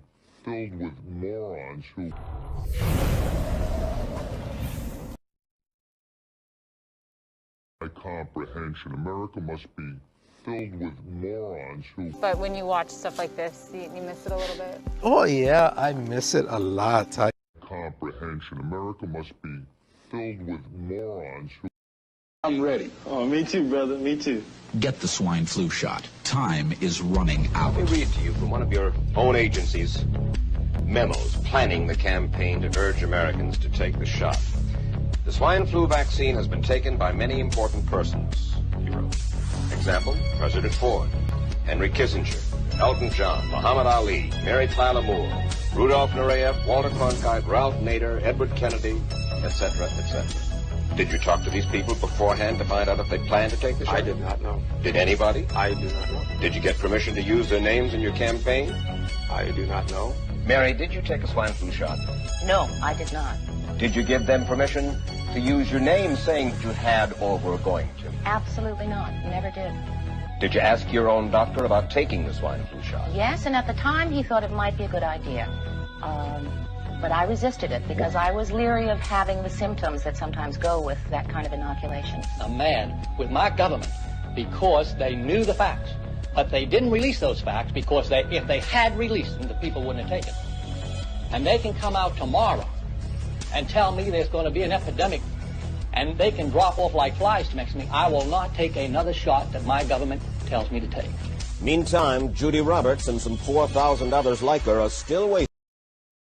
filled with morons who... My comprehension, America must be filled with morons who... But when you watch stuff like this, you miss it a little bit? Oh yeah, I miss it a lot. Comprehension, America must be filled with morons who... I'm ready. Oh, me too, brother, me too. Get the swine flu shot. Time is running out. Let me read to you from one of your own agency's memos planning the campaign to urge Americans to take the shot. The swine flu vaccine has been taken by many important persons, he wrote. Example, President Ford, Henry Kissinger, Elton John, Muhammad Ali, Mary Tyler Moore, Rudolph Nureyev, Walter Cronkite, Ralph Nader, Edward Kennedy, etc., etc. Did you talk to these people beforehand to find out if they planned to take the shot? I did not know. Did anybody? I do not know. Did you get permission to use their names in your campaign? I do not know. Mary, did you take a swine flu shot? No, I did not. Did you give them permission to use your name saying that you had or were going to? Absolutely not. Never did. Did you ask your own doctor about taking the swine flu shot? Yes, and at the time he thought it might be a good idea. But I resisted it because I was leery of having the symptoms that sometimes go with that kind of inoculation. I'm mad with my government because they knew the facts, but they didn't release those facts because if they had released them, the people wouldn't have taken them. And they can come out tomorrow and tell me there's going to be an epidemic and they can drop off like flies next to me. I will not take another shot that my government tells me to take. Meantime, Judy Roberts and some 4,000 others like her are still waiting.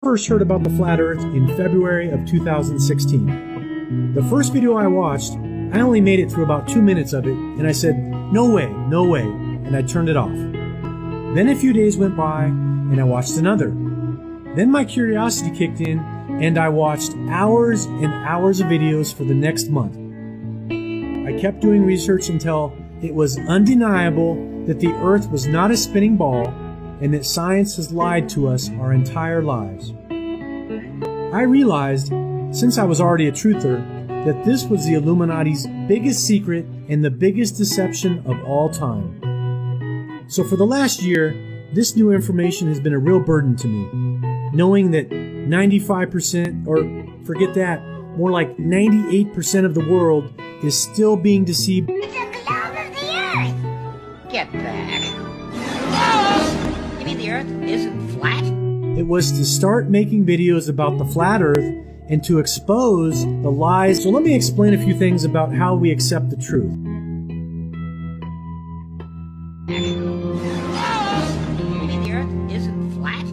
First heard about the flat earth in February of 2016. The first video I watched, I only made it through about 2 minutes of it, and I said, no way, no way, and I turned it off. Then a few days went by, and I watched another. Then my curiosity kicked in, and I watched hours and hours of videos for the next month. I kept doing research until it was undeniable that the Earth was not a spinning ball and that science has lied to us our entire lives. I realized, since I was already a truther, that this was the Illuminati's biggest secret and the biggest deception of all time. So for the last year, this new information has been a real burden to me, knowing that 95%, or forget that, more like 98% of the world is still being deceived. It's a globe of the Earth! Get back. You mean the Earth isn't flat? It was to start making videos about the flat Earth and to expose the lies. So let me explain a few things about how we accept the truth. You mean the Earth isn't flat?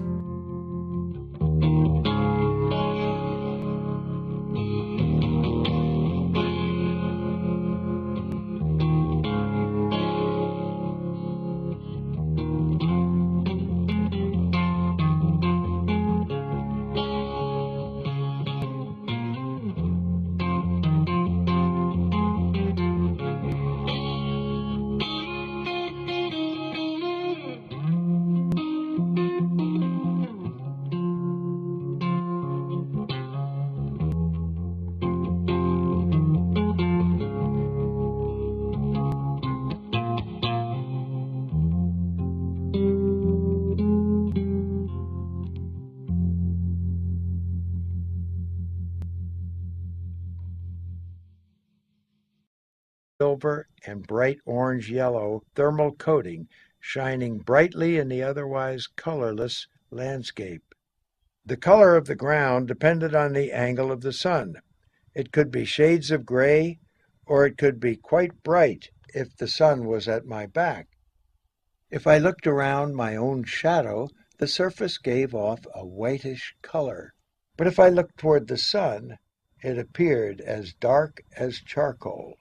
Silver and bright orange-yellow thermal coating shining brightly in the otherwise colorless landscape. The color of the ground depended on the angle of the sun. It could be shades of gray, or it could be quite bright if the sun was at my back. If I looked around my own shadow, the surface gave off a whitish color. But if I looked toward the sun, it appeared as dark as charcoal.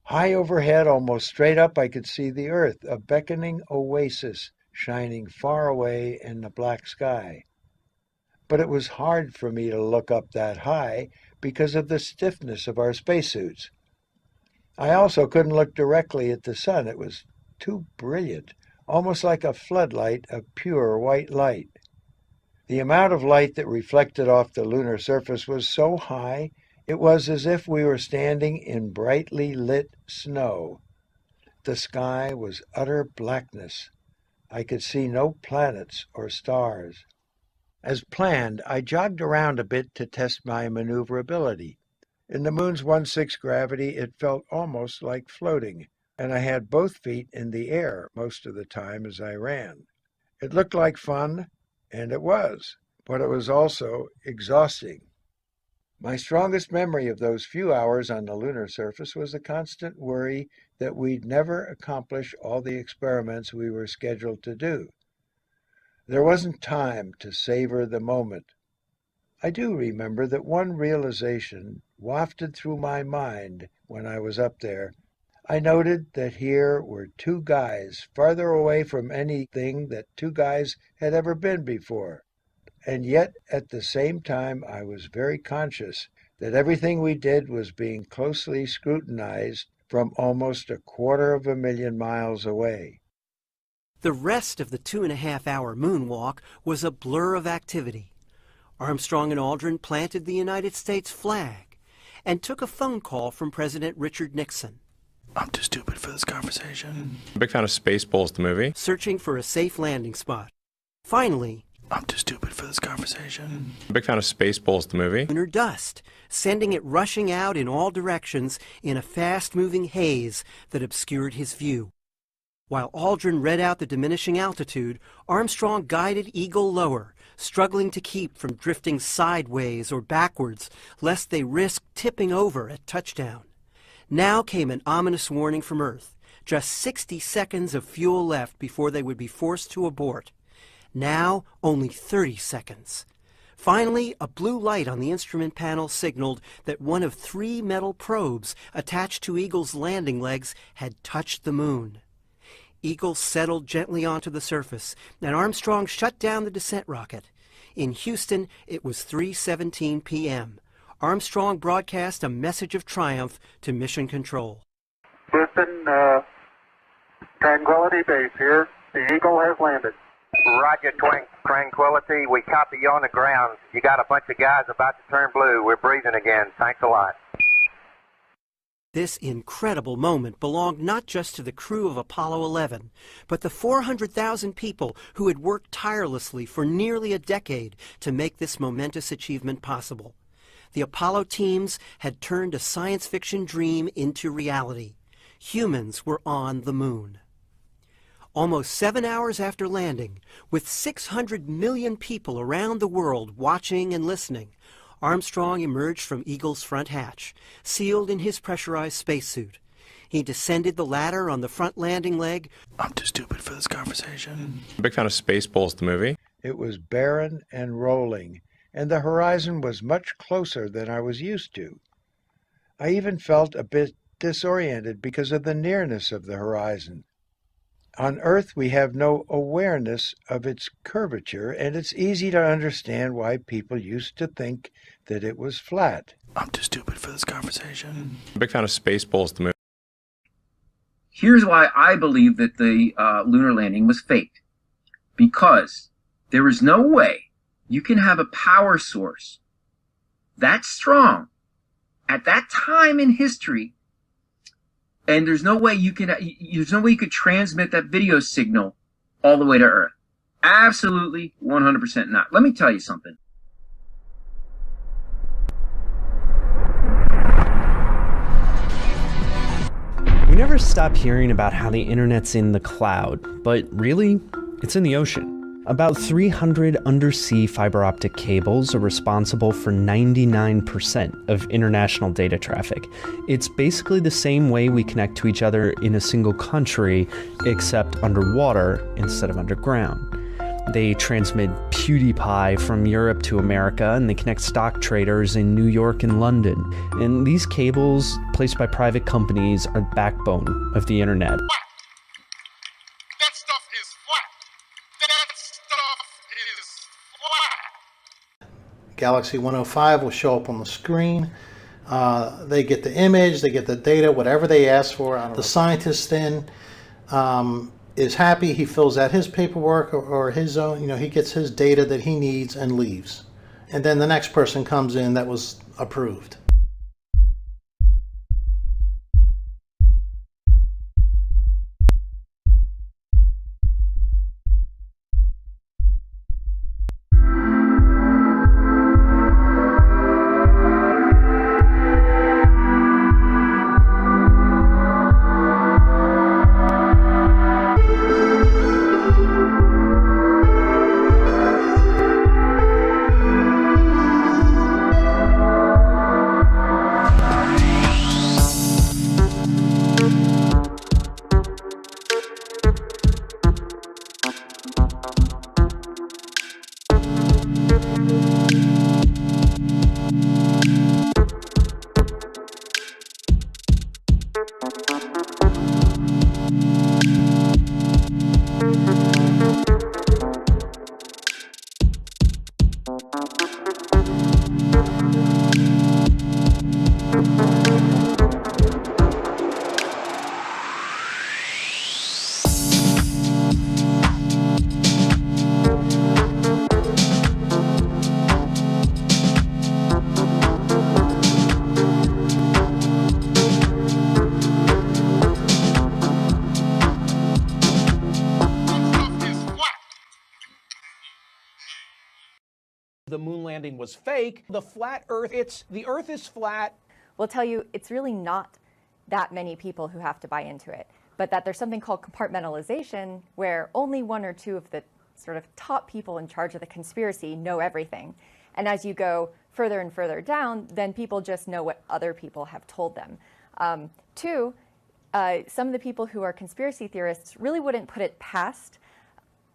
High overhead, almost straight up, I could see the earth, a beckoning oasis shining far away in the black sky. But it was hard for me to look up that high because of the stiffness of our spacesuits. I also couldn't look directly at the sun. It was too brilliant, almost like a floodlight of pure white light. The amount of light that reflected off the lunar surface was so high, it was as if we were standing in brightly lit snow. The sky was utter blackness. I could see no planets or stars. As planned, I jogged around a bit to test my maneuverability. In the moon's 1/6 gravity, it felt almost like floating, and I had both feet in the air most of the time as I ran. It looked like fun, and it was, but it was also exhausting. My strongest memory of those few hours on the lunar surface was the constant worry that we'd never accomplish all the experiments we were scheduled to do. There wasn't time to savor the moment. I do remember that one realization wafted through my mind when I was up there. I noted that here were two guys farther away from anything that two guys had ever been before. And yet, at the same time, I was very conscious that everything we did was being closely scrutinized from almost 250,000 miles away. The rest of the 2.5-hour moonwalk was a blur of activity. Armstrong and Aldrin planted the United States flag and took a phone call from President Richard Nixon. I'm too stupid for this conversation. I'm a big fan of Spaceballs, the movie. Searching for a safe landing spot. Finally, I'm too stupid for this conversation. I'm a big fan of Spaceballs, the movie. lunar dust, sending it rushing out in all directions in a fast-moving haze that obscured his view. While Aldrin read out the diminishing altitude, Armstrong guided Eagle lower, struggling to keep from drifting sideways or backwards, lest they risk tipping over at touchdown. Now came an ominous warning from Earth. Just 60 seconds of fuel left before they would be forced to abort. Now, only 30 seconds. Finally, a blue light on the instrument panel signaled that one of 3 metal probes attached to Eagle's landing legs had touched the moon. Eagle settled gently onto the surface, and Armstrong shut down the descent rocket. In Houston, it was 3:17 p.m. Armstrong broadcast a message of triumph to Mission Control. Houston, Tranquility Base here. The Eagle has landed. Roger, Tranquility. We copy you on the ground. You got a bunch of guys about to turn blue. We're breathing again. Thanks a lot. This incredible moment belonged not just to the crew of Apollo 11, but the 400,000 people who had worked tirelessly for nearly a decade to make this momentous achievement possible. The Apollo teams had turned a science fiction dream into reality. Humans were on the moon. Almost 7 hours after landing, with 600 million people around the world watching and listening, Armstrong emerged from Eagle's front hatch, sealed in his pressurized spacesuit. He descended the ladder on the front landing leg. I'm too stupid for this conversation. I'm a big fan of Spaceballs, the movie. It was barren and rolling, and the horizon was much closer than I was used to. I even felt a bit disoriented because of the nearness of the horizon. On Earth, we have no awareness of its curvature, and it's easy to understand why people used to think that it was flat. I'm too stupid for this conversation. I'm a big fan of Spaceballs, the movie. Here's why I believe that the lunar landing was faked. Because there is no way you can have a power source that strong at that time in history, and there's no way you could transmit that video signal all the way to Earth. Absolutely 100% not. Let me tell you something. We never stop hearing about how the internet's in the cloud, but really, it's in the ocean. About 300 undersea fiber optic cables are responsible for 99% of international data traffic. It's basically the same way we connect to each other in a single country, except underwater instead of underground. They transmit PewDiePie from Europe to America, and they connect stock traders in New York and London. And these cables, placed by private companies, are the backbone of the internet. Galaxy 105 will show up on the screen. They get the image, they get the data, whatever they ask for. The scientist then is happy. He fills out his paperwork or his own, he gets his data that he needs and leaves. And then the next person comes in that was approved. The moon landing was fake. The flat Earth, the Earth is flat. We'll tell you it's really not that many people who have to buy into it, but that there's something called compartmentalization where only one or two of the sort of top people in charge of the conspiracy know everything. And as you go further and further down, then people just know what other people have told them. Two, some of the people who are conspiracy theorists really wouldn't put it past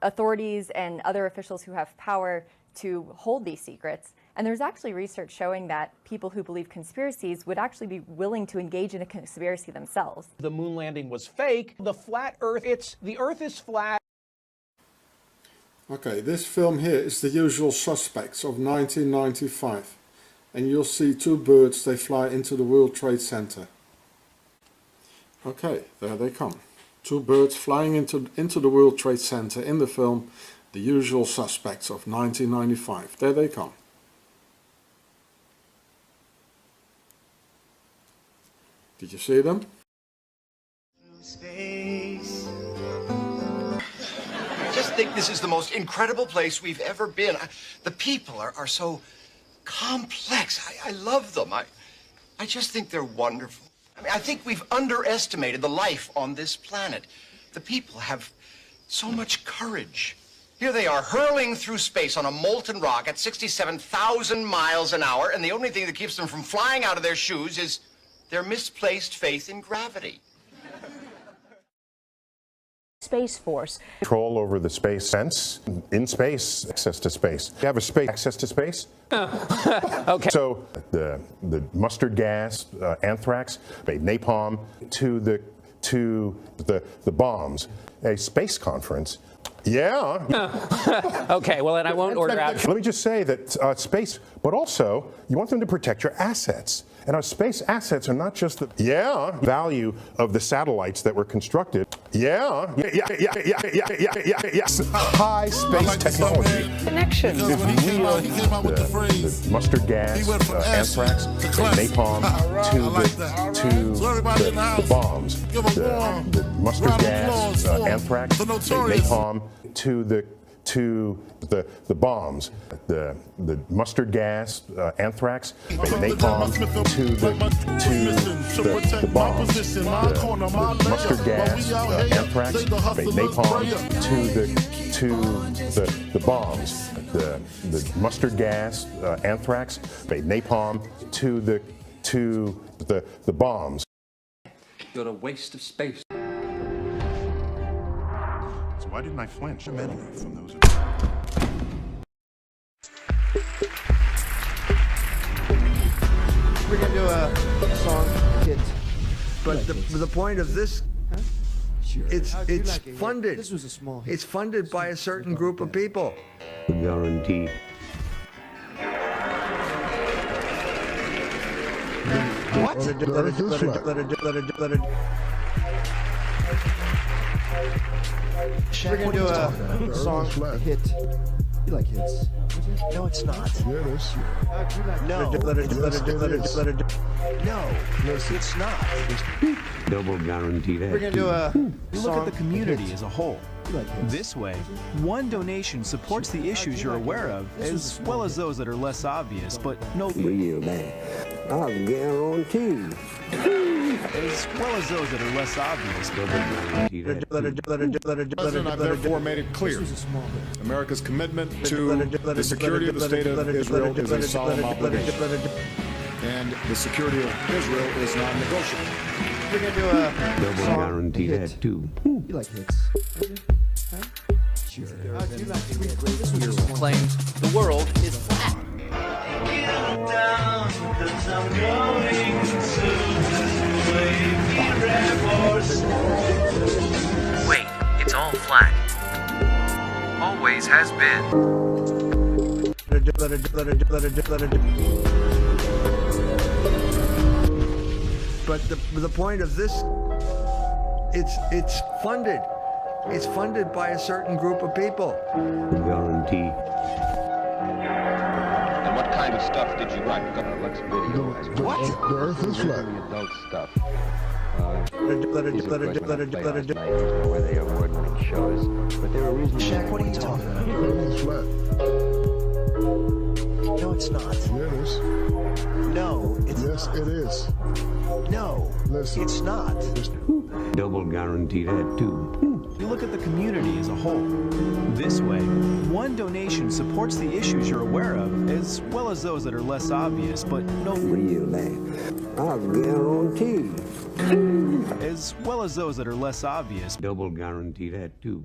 authorities and other officials who have power to hold these secrets. And there's actually research showing that people who believe conspiracies would actually be willing to engage in a conspiracy themselves. The moon landing was fake. The flat Earth, the Earth is flat. Okay, this film here is The Usual Suspects of 1995. And you'll see two birds, they fly into the World Trade Center. Okay, there they come. Two birds flying into the World Trade Center in the film The Usual Suspects of 1995. There they come. Did you see them? Space. I just think this is the most incredible place we've ever been. The people are so complex. I love them. I just think they're wonderful. I mean, I think we've underestimated the life on this planet. The people have so much courage. Here they are hurling through space on a molten rock at 67,000 miles an hour, and the only thing that keeps them from flying out of their shoes is their misplaced faith in gravity. Space Force. Control over the space sense, in space, access to space. You have a space access to space? Okay. So the mustard gas, anthrax, napalm, to the bombs. A space conference. Yeah. Okay, well, then I won't order out. Let me just say that space, but also you want them to protect your assets. And our space assets are not just the value of the satellites that were constructed. High space technology. Connection. The mustard gas, anthrax, napalm, to the bombs. The mustard gas, anthrax, napalm, to the bombs, the mustard gas, anthrax, napalm, to the bombs, the mustard gas, anthrax, napalm, to the bombs, the mustard gas, anthrax, napalm, to the bombs. You're a waste of space. Why didn't I flinch mentally from those? We're gonna do a song hit, but the point of this, it's funded. This was a small hit. It's funded by a certain group of people. Guaranteed. What? We're gonna do a song hit. You like hits? No, it's not. Yeah, it is. No. No, it's not. Double guaranteed. We're gonna do a Look at the community hit. as a whole. This way, one donation supports the issues you're aware of, as well as those that are less obvious, but no. Real bad. I'll guarantee. As well as those that are less obvious. President, I've therefore made it clear. America's commitment to the security of the state of Israel is a solemn obligation. And the security of Israel is non-negotiable. We're gonna do a double guarantee hit. that too. You like hits? Sure. Claims the world is flat. Wait, it's all flat. Always has been. But the point of this, it's funded. It's funded by a certain group of people. Guarantee. And what kind of stuff did you write? Let's video. What? The earth is flat. Adult stuff. Where they award-winning shows, but there are reasons. Shaq, what are you talking about? The earth is flat. No, it's not. Yeah, it is. No, it's yes, not. It is. No, listen. It's not. Double guarantee that too. You look at the community as a whole. This way, one donation supports the issues you're aware of, as well as those that are less obvious, but no. Real bad. I'll guarantee. As well as those that are less obvious. Double guarantee that too.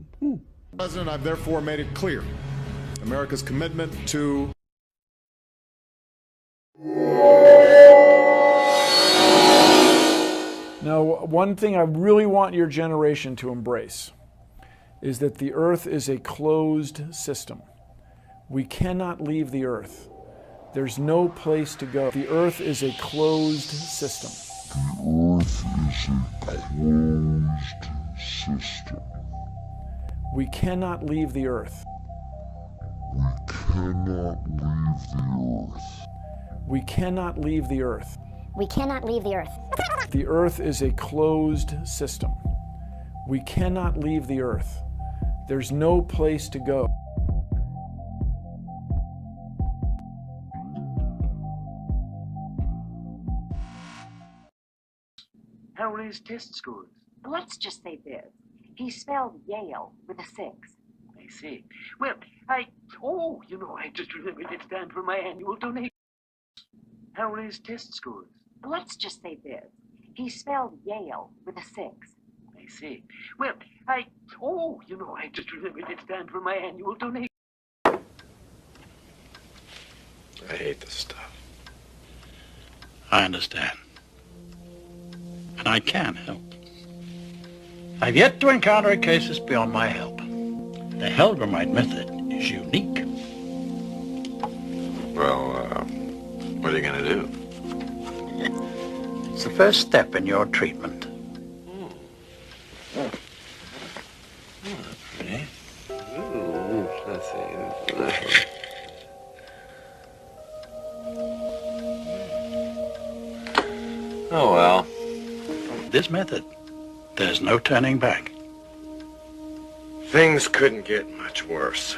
President, I've therefore made it clear. America's commitment to Now, one thing I really want your generation to embrace is that the Earth is a closed system. We cannot leave the Earth. There's no place to go. The Earth is a closed system. The Earth is a closed system. system. We cannot leave the Earth. We cannot leave the Earth. We cannot leave the Earth. We cannot leave the Earth. The Earth is a closed system. We cannot leave the Earth. There's no place to go. How are his test scores? Let's just say this. He spelled Yale with a 6. I see. Well, I just remembered it stands for my annual donation. How are his test scores? Let's just say this. He spelled Yale with a 6. I see. Well, I just remembered it stands for my annual donation. I hate this stuff. I understand. And I can help. I've yet to encounter a case that's beyond my help. The Helgramite method is unique. Well, what are you going to do? It's the first step in your treatment. Pretty. Ooh, let's see. Oh, well. This method, there's no turning back. Things couldn't get much worse.